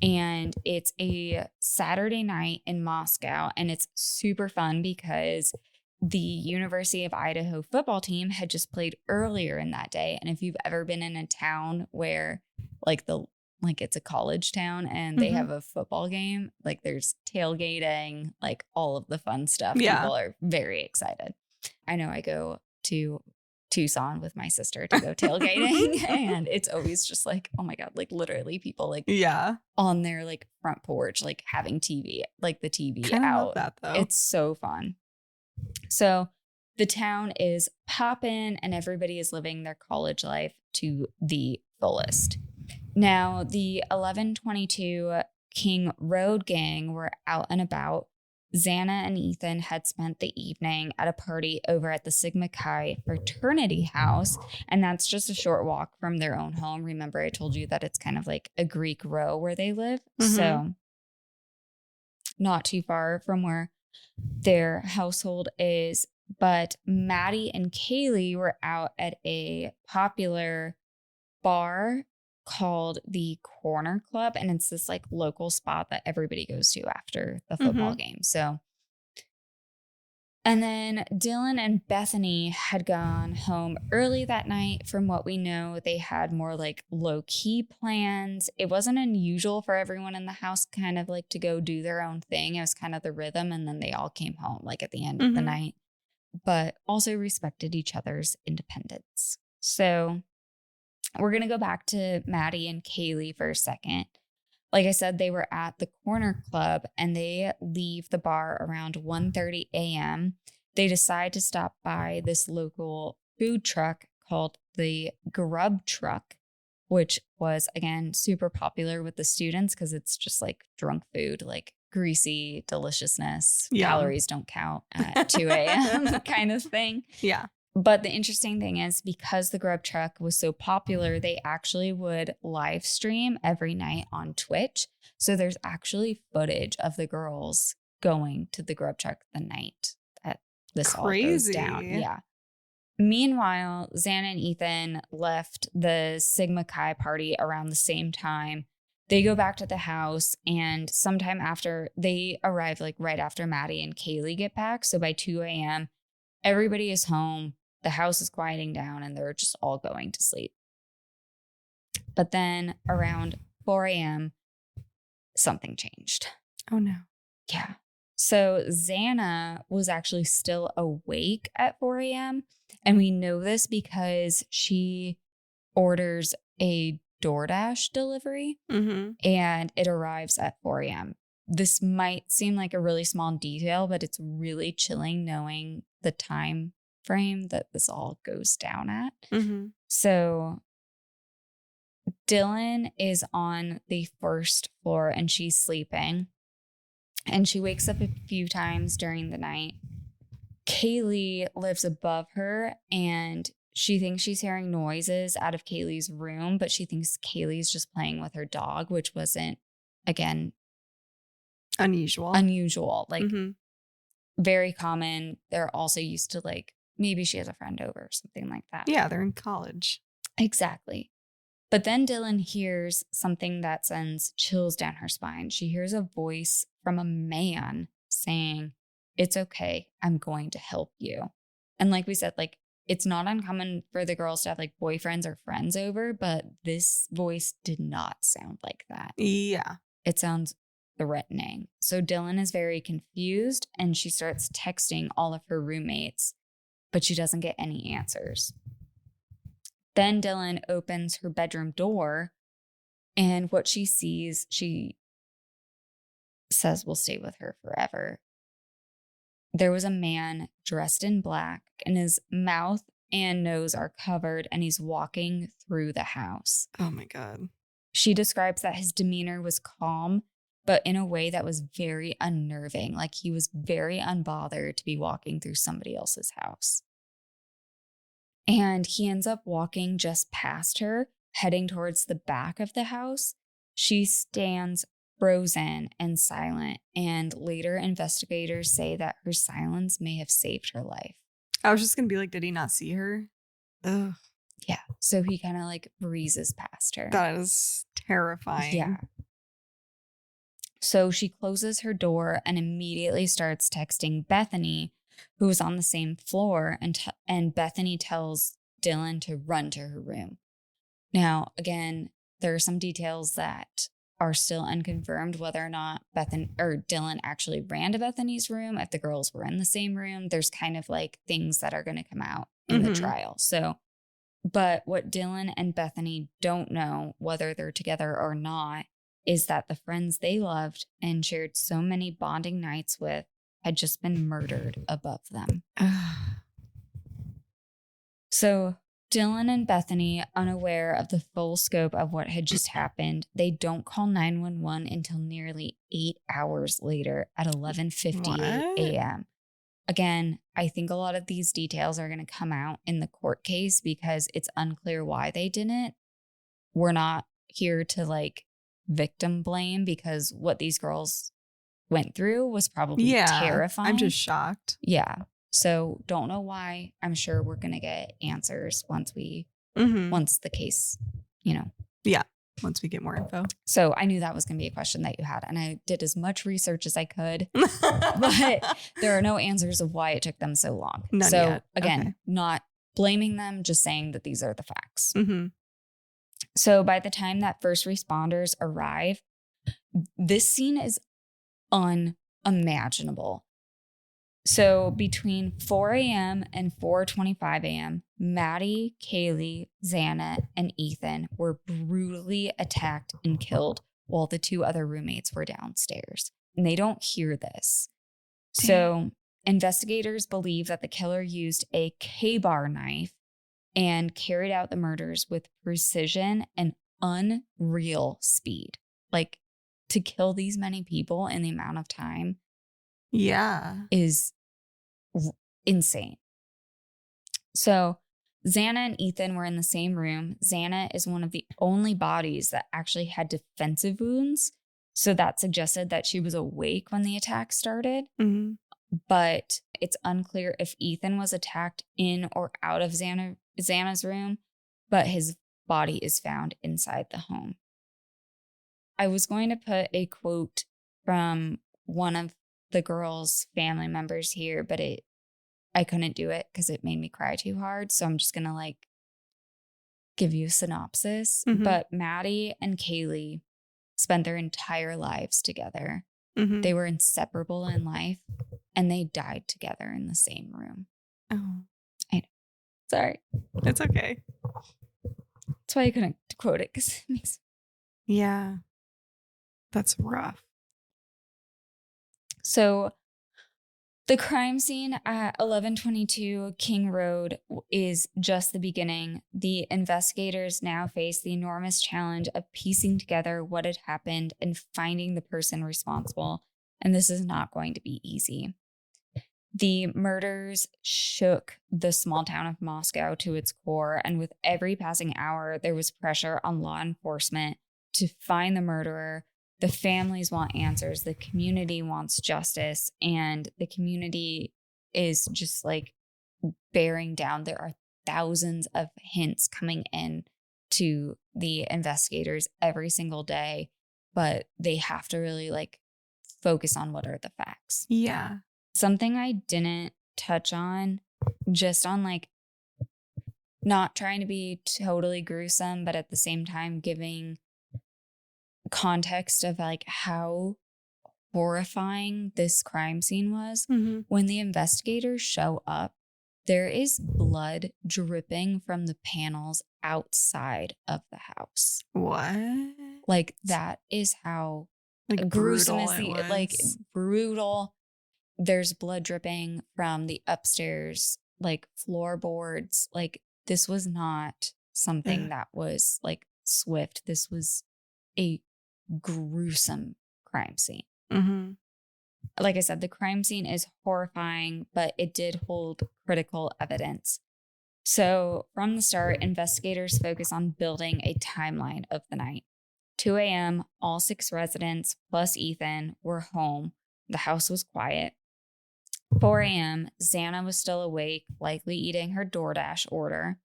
And it's a Saturday night in Moscow. And it's super fun because the University of Idaho football team had just played earlier in that day. And if you've ever been in a town where it's a college town and they have a football game, like there's tailgating, like all of the fun stuff. Yeah. People are very excited. I know I go to Tucson with my sister to go tailgating and it's always just like, oh my God, like literally people like on their like front porch, like having TV, like the TV Kinda out. love that, though. It's so fun. So the town is poppin' and everybody is living their college life to the fullest. Now, the 1122 King Road gang were out and about. Xana and Ethan had spent the evening at a party over at the Sigma Chi fraternity house, and that's just a short walk from their own home. Remember, I told you that it's kind of like a Greek row where they live, so not too far from where their household is. But Maddie and Kaylee were out at a popular bar called the Corner Club, and it's this like local spot that everybody goes to after the football game. So, and then Dylan and Bethany had gone home early that night. From what we know, they had more like low-key plans. It wasn't unusual for everyone in the house kind of like to go do their own thing. It was kind of the rhythm, and then they all came home like at the end of the night, but also respected each other's independence. So we're going to go back to Maddie and Kaylee for a second. Like I said, they were at the Corner Club and they leave the bar around 1:30 a.m. They decide to stop by this local food truck called the Grub Truck, which was, again, super popular with the students because it's just like drunk food, like greasy deliciousness. Yeah. Calories don't count at 2 a.m. kind of thing. Yeah. But the interesting thing is because the Grub Truck was so popular, they actually would live stream every night on Twitch. So there's actually footage of the girls going to the Grub Truck the night that this all goes down. Yeah. Meanwhile, Xana and Ethan left the Sigma Chi party around the same time. They go back to the house, and sometime after, they arrive like right after Maddie and Kaylee get back. So by 2 a.m., everybody is home. The house is quieting down and they're just all going to sleep. But then around 4 a.m., something changed. Oh, no. Yeah. So Xana was actually still awake at 4 a.m. And we know this because she orders a DoorDash delivery and it arrives at 4 a.m. This might seem like a really small detail, but it's really chilling knowing the time frame that this all goes down at. So Dylan is on the first floor and she's sleeping and she wakes up a few times during the night. Kaylee lives above her and she thinks she's hearing noises out of Kaylee's room, but she thinks Kaylee's just playing with her dog, which wasn't, again, unusual. Like very common. They're also used to like, maybe she has a friend over or something like that. Yeah, they're in college. Exactly. But then Dylan hears something that sends chills down her spine. She hears a voice from a man saying, "It's okay. I'm going to help you." And like we said, like it's not uncommon for the girls to have like boyfriends or friends over, but this voice did not sound like that. Yeah. It sounds threatening. So Dylan is very confused and she starts texting all of her roommates, but she doesn't get any answers. Then Dylan opens her bedroom door, and what she sees, she says will stay with her forever. There was a man dressed in black, and his mouth and nose are covered, and he's walking through the house. Oh my God. She describes that his demeanor was calm, but in a way that was very unnerving. Like he was very unbothered to be walking through somebody else's house. And he ends up walking just past her, heading towards the back of the house. She stands frozen and silent, and later investigators say that her silence may have saved her life. I was just going to be like, did he not see her? Ugh. Yeah. So he kind of like breezes past her. That is terrifying. Yeah. So she closes her door and immediately starts texting Bethany, who was on the same floor, and Bethany tells Dylan to run to her room. Now, again, there are some details that are still unconfirmed whether or not Dylan actually ran to Bethany's room, if the girls were in the same room. There's kind of like things that are going to come out in the trial. So, but what Dylan and Bethany don't know, whether they're together or not, is that the friends they loved and shared so many bonding nights with had just been murdered above them. So Dylan and Bethany, unaware of the full scope of what had just happened, they don't call 911 until nearly 8 hours later at 11:58 a.m. Again, I think a lot of these details are going to come out in the court case because it's unclear why they didn't. We're not here to like victim blame because what these girls went through was probably terrifying. I'm just shocked. Yeah. So don't know why. I'm sure we're going to get answers once the case, Yeah. Once we get more info. So I knew that was going to be a question that you had. And I did as much research as I could, but there are no answers of why it took them so long. None yet. Again, not blaming them, just saying that these are the facts. Mm-hmm. So by the time that first responders arrive, this scene is unimaginable. So between 4 a.m. and 4:25 a.m., Maddie, Kaylee, Xana, and Ethan were brutally attacked and killed while the two other roommates were downstairs. And they don't hear this. Damn. So investigators believe that the killer used a K-bar knife and carried out the murders with precision and unreal speed. Like, to kill these many people in the amount of time is insane. So Xana and Ethan were in the same room. Xana is one of the only bodies that actually had defensive wounds. So that suggested that she was awake when the attack started. Mm-hmm. But it's unclear if Ethan was attacked in or out of Xana's room, but his body is found inside the home. I was going to put a quote from one of the girls' family members here, but I couldn't do it because it made me cry too hard. So I'm just going to give you a synopsis. Mm-hmm. But Maddie and Kaylee spent their entire lives together. Mm-hmm. They were inseparable in life and they died together in the same room. Oh, I know. Sorry. It's okay. That's why I couldn't quote it because it makes. Yeah. That's rough. So the crime scene at 1122 King Road is just the beginning. The investigators now face the enormous challenge of piecing together what had happened and finding the person responsible. And this is not going to be easy. The murders shook the small town of Moscow to its core. And with every passing hour, there was pressure on law enforcement to find the murderer. The families want answers. The community wants justice. And the community is just bearing down. There are thousands of hints coming in to the investigators every single day, but they have to really focus on what are the facts. Yeah. Something I didn't touch on, just on not trying to be totally gruesome, but at the same time giving context of like how horrifying this crime scene was. When the investigators show up, there is blood dripping from the panels outside of the house. What? Like, that is how like gruesome brutal is the, it was. like, brutal. There's blood dripping from the upstairs, like, floorboards. Like, this was not something that was, like, swift. This was a gruesome crime scene. Like I said, the crime scene is horrifying, but it did hold critical evidence. So from the start, investigators focus on building a timeline of the night. 2 a.m., all 6 residents plus Ethan were home. The house was quiet. 4 a.m., Xana was still awake, likely eating her DoorDash order.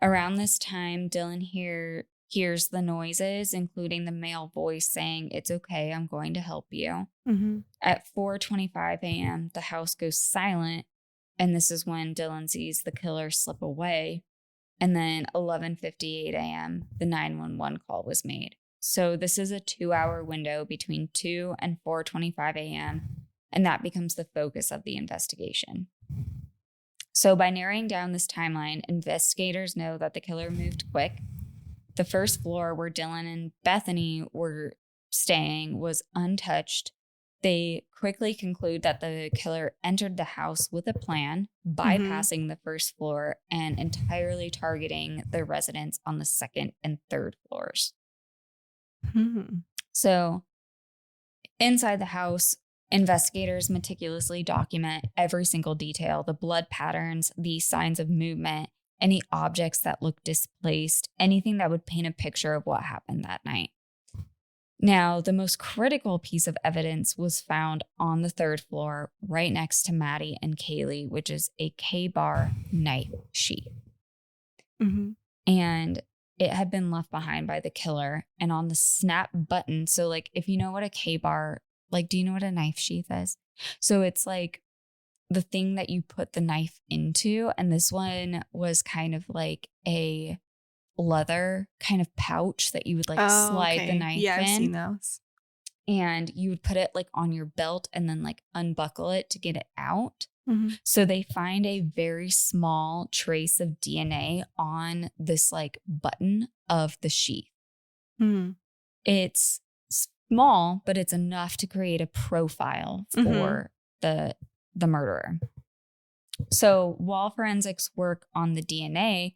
Around this time, Dylan hears the noises, including the male voice saying, "It's okay, I'm going to help you." At 4:25 a.m., the house goes silent, and this is when Dylan sees the killer slip away. And then 11:58 a.m., the 911 call was made. So this is a 2-hour window between 2 and 4:25 a.m., and that becomes the focus of the investigation. So by narrowing down this timeline, investigators know that the killer moved quick. The first floor where Dylan and Bethany were staying was untouched. They quickly conclude that the killer entered the house with a plan, bypassing the first floor and entirely targeting the residents on the second and third floors. So inside the house, investigators meticulously document every single detail, the blood patterns, the signs of movement, any objects that look displaced, anything that would paint a picture of what happened that night. Now, the most critical piece of evidence was found on the third floor, right next to Maddie and Kaylee, which is a K-bar knife sheath. And it had been left behind by the killer. And on the snap button, so like if you know what a K-bar, like do you know what a knife sheath is? So it's like the thing that you put the knife into, and this one was kind of like a leather kind of pouch that you would like slide the knife in. Yeah, I've seen those. And you would put it like on your belt and then like unbuckle it to get it out. So they find a very small trace of DNA on this like button of the sheath. It's small, but it's enough to create a profile for the murderer. So while forensics work on the DNA,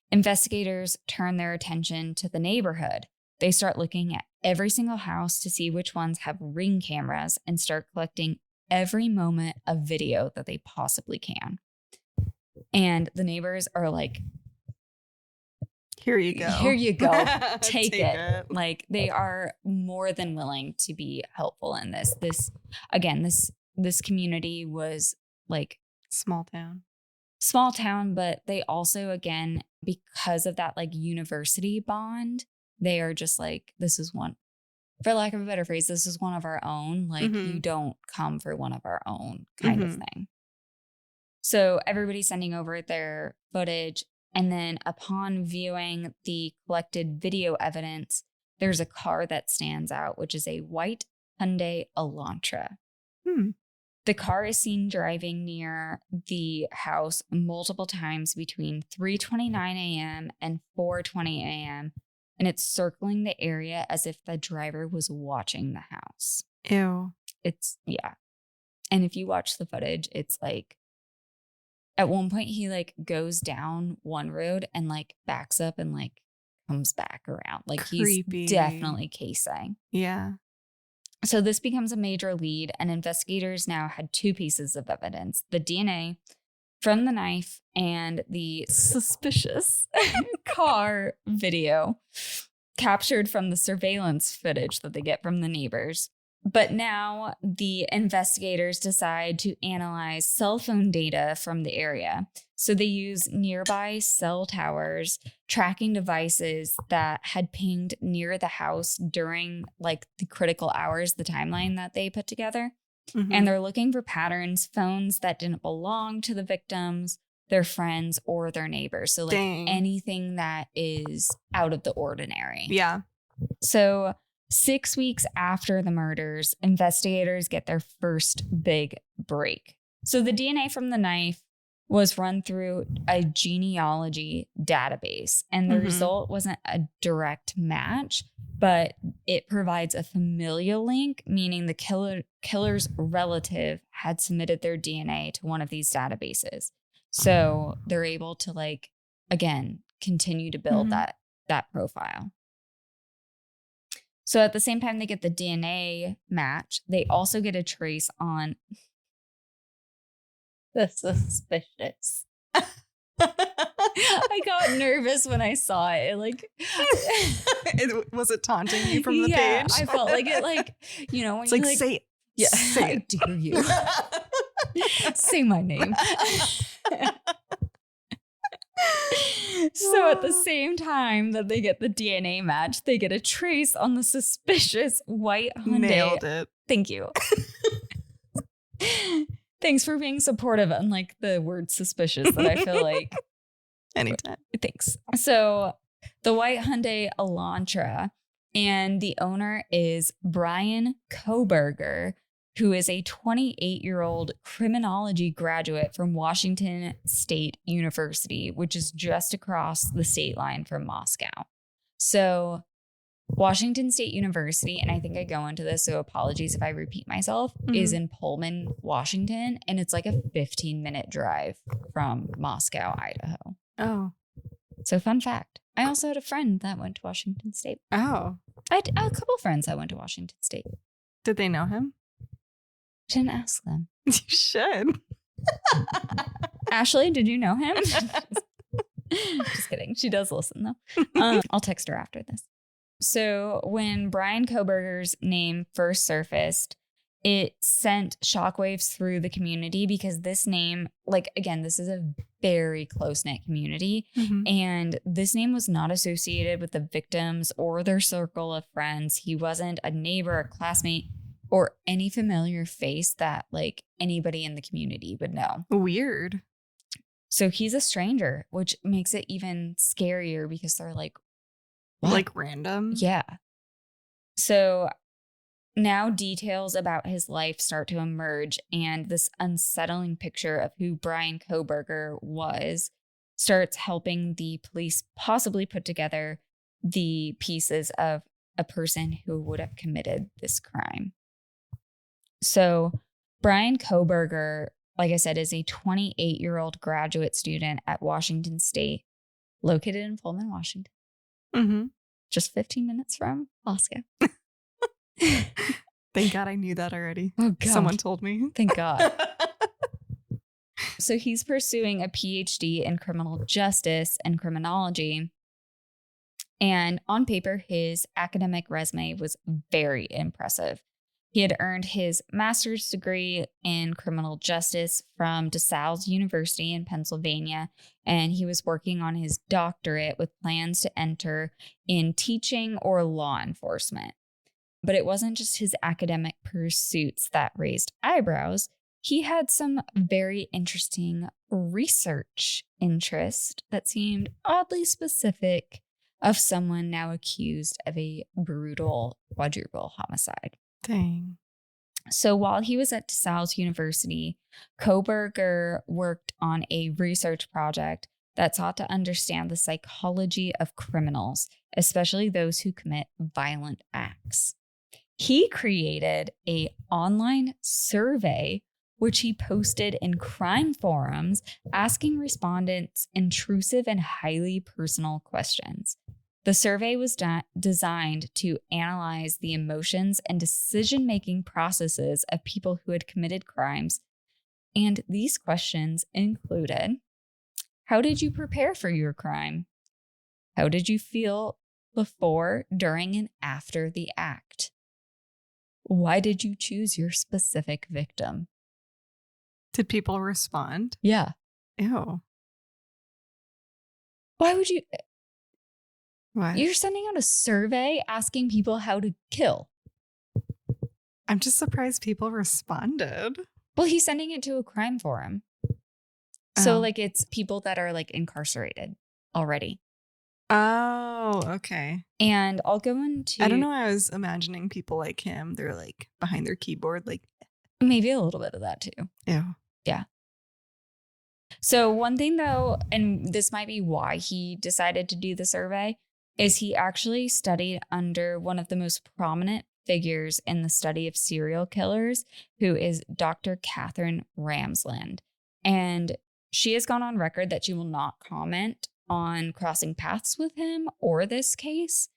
investigators turn their attention to the neighborhood. They start looking at every single house to see which ones have Ring cameras and start collecting every moment of video that they possibly can. And the neighbors are like, here you go. Here you go. Take it. Like they are more than willing to be helpful in this. This community was like small town, but they also, again, because of that like university bond, they are just like, this is one, for lack of a better phrase, this is one of our own. Like you don't come for one of our own kind of thing. So everybody's sending over their footage. And then upon viewing the collected video evidence, there's a car that stands out, which is a white Hyundai Elantra. The car is seen driving near the house multiple times between 3:29 a.m. and 4:20 a.m. And it's circling the area as if the driver was watching the house. Ew. Yeah. And if you watch the footage, it's like, at one point he like goes down one road and like backs up and like comes back around. Like creepy. He's definitely casing. Yeah. So this becomes a major lead, and investigators now had 2 pieces of evidence: the DNA from the knife and the suspicious car video captured from the surveillance footage that they get from the neighbors. But now the investigators decide to analyze cell phone data from the area. So they use nearby cell towers, tracking devices that had pinged near the house during like the critical hours, the timeline that they put together. And they're looking for patterns, phones that didn't belong to the victims, their friends, or their neighbors. So like Dang. anything that is out of the ordinary. Yeah. So 6 weeks after the murders, investigators get their first big break. So the DNA from the knife was run through a genealogy database, and the result wasn't a direct match, but it provides a familial link, meaning the killer's relative had submitted their DNA to one of these databases. So they're able to, like, again, continue to build that profile. So at the same time they get the DNA match, they also get a trace on the suspicious. I got nervous when I saw it. Was it taunting you from the yeah, page? I felt like it, like, you know, when it's you like, say it. Yeah, Say I it. dare you. Say my name. So at the same time that they get the DNA match, they get a trace on the suspicious white Hyundai. Nailed it. Thank you. Thanks for being supportive, unlike the word suspicious that I feel like. Anytime. Thanks. So the white Hyundai Elantra, and the owner is Brian Koberger, who is a 28-year-old criminology graduate from Washington State University, which is just across the state line from Moscow. So Washington State University, and I think I go into this, so apologies if I repeat myself, is in Pullman, Washington, and it's like a 15-minute drive from Moscow, Idaho. Oh. So fun fact, I also had a friend that went to Washington State. Oh. I had a couple friends that went to Washington State. Did they know him? Didn't ask them. You should. Ashley, did you know him? Just kidding. She does listen, though. I'll text her after this. So when Brian Koberger's name first surfaced, it sent shockwaves through the community because this name, like, again, this is a very close-knit community. And this name was not associated with the victims or their circle of friends. He wasn't a neighbor, a classmate, or any familiar face that, like, anybody in the community would know. Weird. So he's a stranger, which makes it even scarier because they're like, what? Like random? Yeah. So now details about his life start to emerge, and this unsettling picture of who Brian Koberger was starts helping the police possibly put together the pieces of a person who would have committed this crime. So Brian Koberger, like I said, is a 28-year-old graduate student at Washington State, located in Pullman, Washington. Just 15 minutes from Moscow. Thank God I knew that already. Oh, God. Someone told me. Thank God. So he's pursuing a PhD in criminal justice and criminology. And on paper, his academic resume was very impressive. He had earned his master's degree in criminal justice from DeSales University in Pennsylvania, and he was working on his doctorate with plans to enter in teaching or law enforcement. But it wasn't just his academic pursuits that raised eyebrows. He had some very interesting research interest that seemed oddly specific of someone now accused of a brutal quadruple homicide. Dang. So while he was at DeSales University, Koberger worked on a research project that sought to understand the psychology of criminals, especially those who commit violent acts. He created an online survey, which he posted in crime forums, asking respondents intrusive and highly personal questions. The survey was designed to analyze the emotions and decision-making processes of people who had committed crimes. And these questions included, how did you prepare for your crime? How did you feel before, during, and after the act? Why did you choose your specific victim? Did people respond? Yeah. Ew. Why would you... What? You're sending out a survey asking people how to kill. I'm just surprised people responded. Well, he's sending it to a crime forum. So Oh. like it's people that are like incarcerated already. Oh, okay. And I'll go into I don't know. I was imagining people like him. They're like behind their keyboard, like, maybe a little bit of that too. ew. Yeah. So one thing though, and this might be why he decided to do the survey, is he actually studied under one of the most prominent figures in the study of serial killers, who is Dr. Catherine Ramsland. And she has gone on record that she will not comment on crossing paths with him or this case,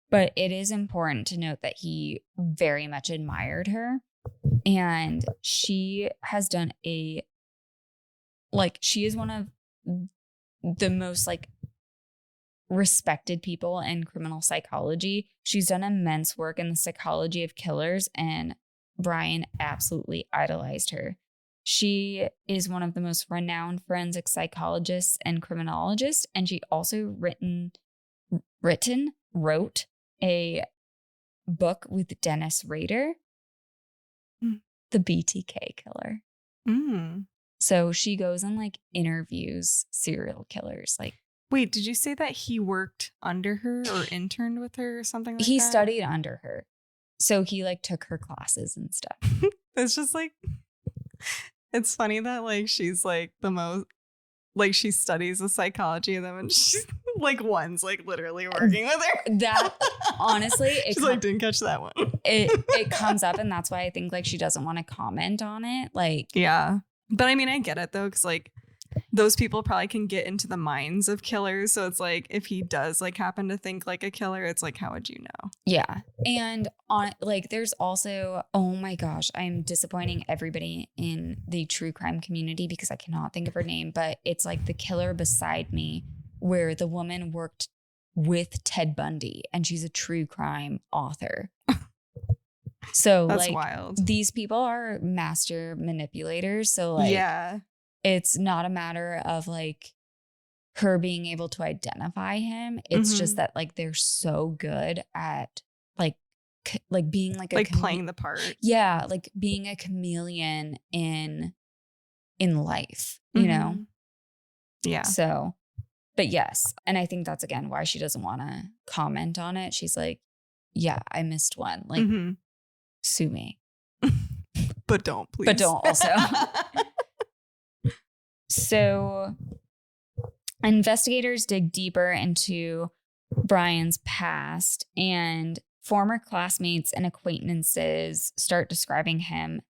but it is important to note that he very much admired her. And she has done she is one of the most like respected people in criminal psychology. She's done immense work in the psychology of killers, and Brian absolutely idolized her. She is one of the most renowned forensic psychologists and criminologists, and she also wrote a book with Dennis Rader, the BTK killer. Mm. So she goes and like interviews serial killers. Like, Wait, did you say that he worked under her or interned with her or something like he that? studied under her. So he like took her classes and stuff. It's just like, it's funny that like she's like the most, like she studies the psychology of them and she's like one's like literally working with her. That honestly, she's like, didn't catch that one. it comes up, and that's why I think like she doesn't want to comment on it. Like, yeah. But I mean, I get it though, because like those people probably can get into the minds of killers. So it's like if he does like happen to think like a killer, it's like, how would you know? Yeah. And on like there's also, oh my gosh, I'm disappointing everybody in the true crime community because I cannot think of her name, but it's like The Killer Beside Me, where the woman worked with Ted Bundy and she's a true crime author. So that's like wild. These people are master manipulators. So like yeah. It's not a matter of like her being able to identify him. It's just that like they're so good at like being like playing the part. Yeah, like being a chameleon in life, you know? Yeah. So, but yes. And I think that's again why she doesn't want to comment on it. She's like, yeah, I missed one. Like, sue me. But don't, please. But don't also. So investigators dig deeper into Brian's past, and former classmates and acquaintances start describing him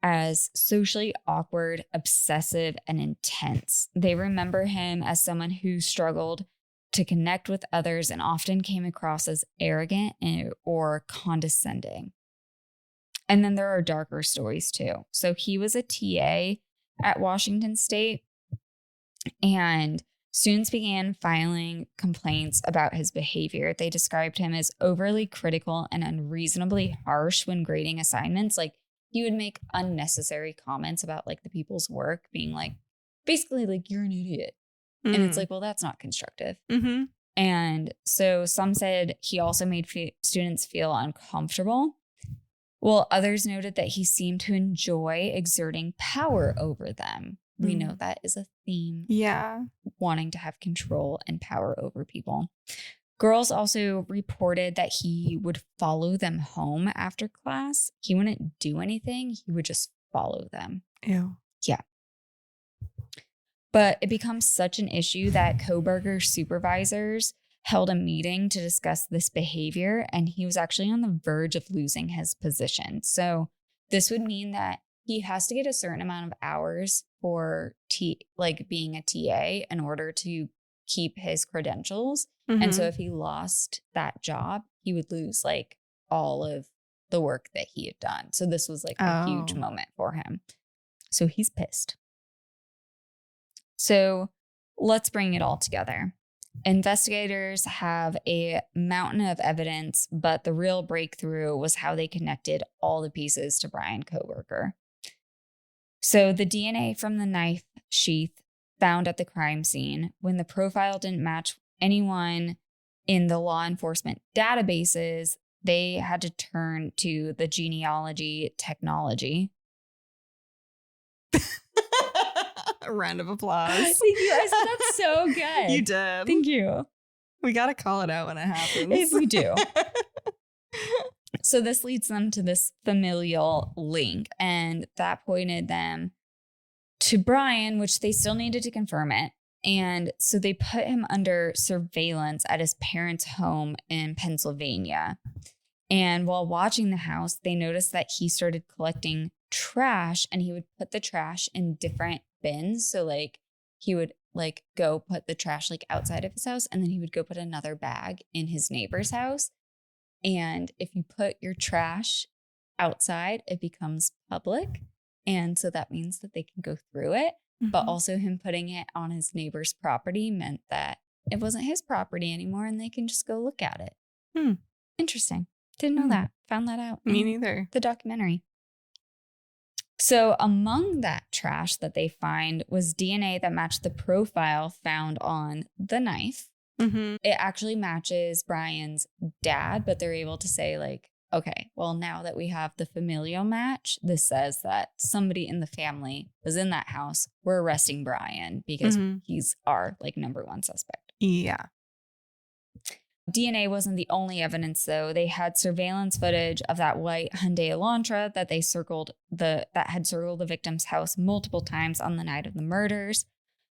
as socially awkward, obsessive, and intense. They remember him as someone who struggled to connect with others and often came across as arrogant or condescending. And then there are darker stories too. So he was a TA at Washington State, and students began filing complaints about his behavior. They described him as overly critical and unreasonably harsh when grading assignments. Like, he would make unnecessary comments about like the people's work, being like, basically like, you're an idiot. And it's like, well, that's not constructive. And so some said he also made students feel uncomfortable, while others noted that he seemed to enjoy exerting power over them. We know that is a theme. Yeah. Wanting to have control and power over people. Girls also reported that he would follow them home after class. He wouldn't do anything. He would just follow them. Ew. Yeah. But it becomes such an issue that Koberger's supervisors held a meeting to discuss this behavior, and he was actually on the verge of losing his position. So this would mean that he has to get a certain amount of hours for being a TA in order to keep his credentials. And so if he lost that job, he would lose like all of the work that he had done. So this was like a huge moment for him. So he's pissed. So let's bring it all together. Investigators have a mountain of evidence, but the real breakthrough was how they connected all the pieces to Brian Koberger. So the DNA from the knife sheath found at the crime scene, when the profile didn't match anyone in the law enforcement databases, they had to turn to the genealogy technology. A round of applause. Thank you. I said that's so good. You did. Thank you. We got to call it out when it happens. If we do. So this leads them to this familial link, and that pointed them to Brian, which they still needed to confirm it. And so they put him under surveillance at his parents' home in Pennsylvania. And while watching the house, they noticed that he started collecting trash, and he would put the trash in different bins. So like he would like go put the trash like outside of his house, and then he would go put another bag in his neighbor's house. And if you put your trash outside, it becomes public. And so that means that they can go through it. Mm-hmm. But also him putting it on his neighbor's property meant that it wasn't his property anymore and they can just go look at it. Interesting. Didn't know that. Found that out. Me neither. The documentary. So among that trash that they find was DNA that matched the profile found on the knife. Mm-hmm. It actually matches Brian's dad, but they're able to say like, okay, well, now that we have the familial match, this says that somebody in the family was in that house. We're arresting Brian because he's our like number one suspect. Yeah. DNA wasn't the only evidence, though. They had surveillance footage of that white Hyundai Elantra that had circled the victim's house multiple times on the night of the murders.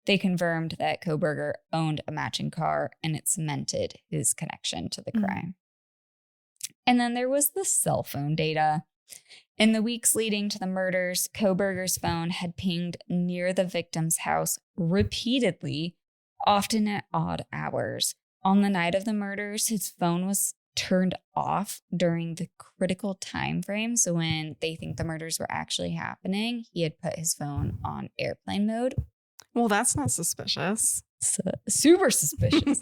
They confirmed that Kohberger owned a matching car, and it cemented his connection to the crime. And then there was the cell phone data. In the weeks leading to the murders, Kohberger's phone had pinged near the victim's house repeatedly, often at odd hours. On the night of the murders, his phone was turned off during the critical time frame. So when they think the murders were actually happening, he had put his phone on airplane mode. Well, that's not suspicious. Super suspicious.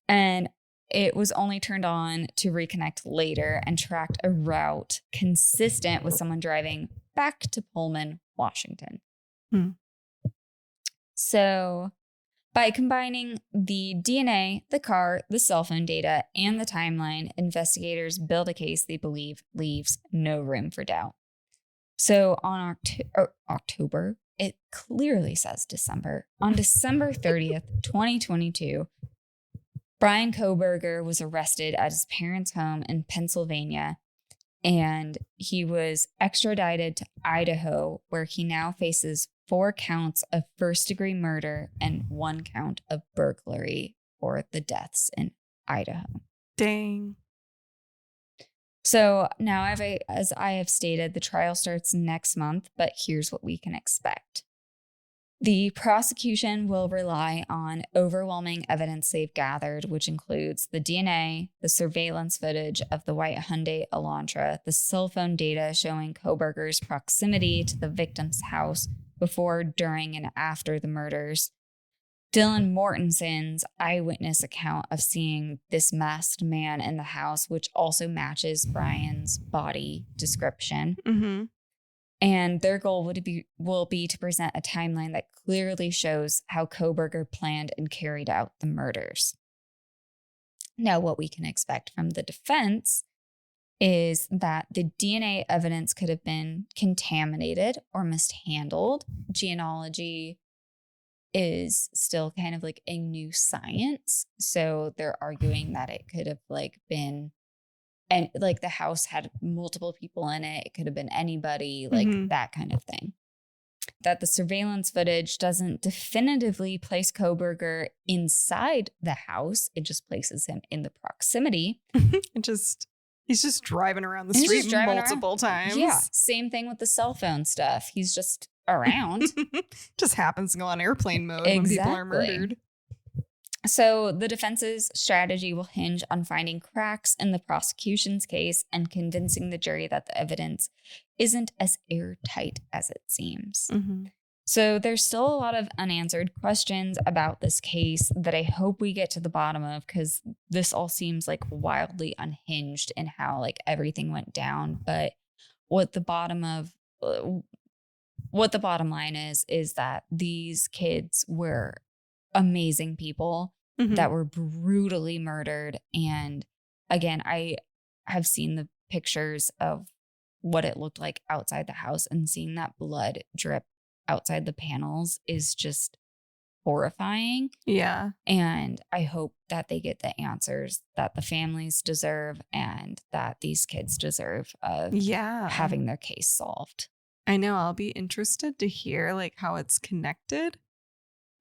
And it was only turned on to reconnect later and tracked a route consistent with someone driving back to Pullman, Washington. So by combining the DNA, the car, the cell phone data, and the timeline, investigators build a case they believe leaves no room for doubt. So on October, it clearly says December. On December 30th, 2022, Brian Kohberger was arrested at his parents' home in Pennsylvania, and he was extradited to Idaho, where he now faces 4 counts of first-degree murder and 1 count of burglary for the deaths in Idaho. Dang. So now, as I have stated, the trial starts next month, but here's what we can expect. The prosecution will rely on overwhelming evidence they've gathered, which includes the DNA, the surveillance footage of the white Hyundai Elantra, the cell phone data showing Kohberger's proximity to the victim's house before, during, and after the murders, Dylan Mortenson's eyewitness account of seeing this masked man in the house, which also matches Brian's body description. Mm-hmm. And their goal will be to present a timeline that clearly shows how Kohberger planned and carried out the murders. Now, what we can expect from the defense is that the DNA evidence could have been contaminated or mishandled. Genealogy is still kind of like a new science. So they're arguing that it could have like been, and like the house had multiple people in it. It could have been anybody, like that kind of thing. That the surveillance footage doesn't definitively place Kohberger inside the house. It just places him in the proximity. He's just driving around the street multiple times. Yeah. Same thing with the cell phone stuff. He's just around. Just happens to go on airplane mode when people are murdered. So the defense's strategy will hinge on finding cracks in the prosecution's case and convincing the jury that the evidence isn't as airtight as it seems. Mm-hmm. So there's still a lot of unanswered questions about this case that I hope we get to the bottom of, because this all seems like wildly unhinged in how like everything went down. But what the bottom line is that these kids were amazing people that were brutally murdered. And again, I have seen the pictures of what it looked like outside the house, and seeing that blood drip outside the panels is just horrifying. Yeah. And I hope that they get the answers that the families deserve and that these kids deserve of having their case solved. I know. I'll be interested to hear like how it's connected,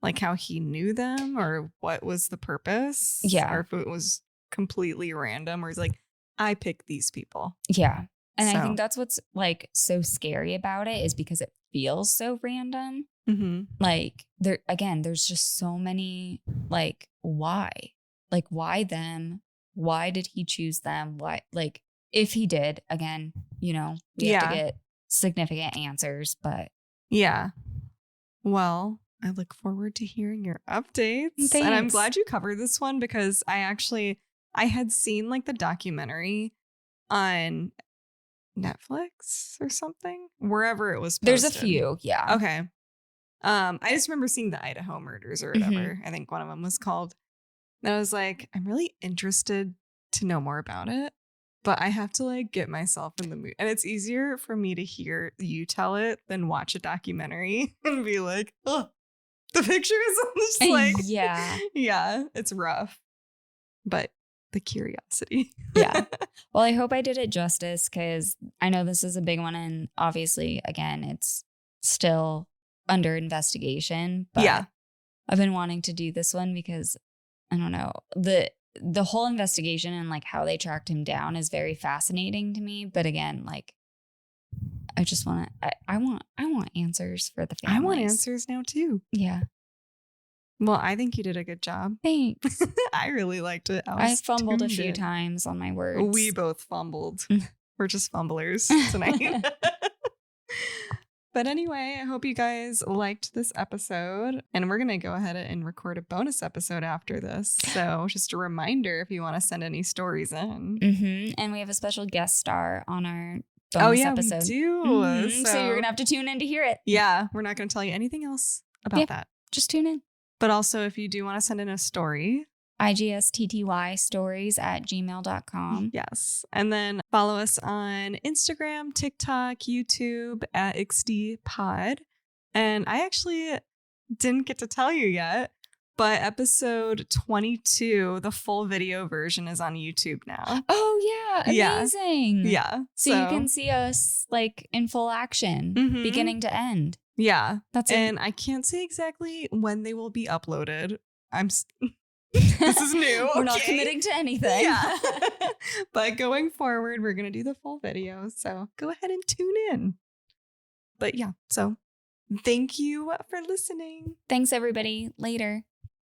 like how he knew them or what was the purpose. Yeah. Or if it was completely random or he's like, I pick these people. Yeah. And I think that's what's like so scary about it is because it feels so random. Mm-hmm. Like there's just so many like why them? Why did he choose them? Why, like if he did, again, you know, we have to get significant answers, but yeah. Well, I look forward to hearing your updates. Thanks. And I'm glad you covered this one because I had seen like the documentary on Netflix or something, wherever it was posted. There's a few, yeah. Okay. I just remember seeing the Idaho Murders or whatever. Mm-hmm. I think one of them was called. And I was like, I'm really interested to know more about it, but I have to like get myself in the mood. And it's easier for me to hear you tell it than watch a documentary and be like, oh, the pictures. Just like, yeah, it's rough. But the curiosity. Yeah. Well, I hope I did it justice because I know this is a big one. And obviously, again, it's still under investigation. But yeah. I've been wanting to do this one because, I don't know, the whole investigation and like how they tracked him down is very fascinating to me. But again, like, I just want to, I want answers for the families. I want answers now too. Yeah. Well, I think you did a good job. Thanks. I really liked it. I fumbled a few times on my words. We both fumbled. We're just fumblers tonight. But anyway, I hope you guys liked this episode. And we're going to go ahead and record a bonus episode after this. So just a reminder if you want to send any stories in. Mm-hmm. And we have a special guest star on our bonus episode. We do. Mm-hmm. So you're going to have to tune in to hear it. Yeah, we're not going to tell you anything else about that. Just tune in. But also, if you do want to send in a story, IGSTTYstories@gmail.com. Yes. And then follow us on Instagram, TikTok, YouTube at IXDPod. And I actually didn't get to tell you yet, but episode 22, the full video version is on YouTube now. Oh, yeah. Amazing. Yeah. So you can see us like in full action, beginning to end. Yeah. And I can't say exactly when they will be uploaded. This is new. We're not committing to anything. Yeah. But going forward, we're going to do the full video. So go ahead and tune in. But yeah, so thank you for listening. Thanks, everybody. Later.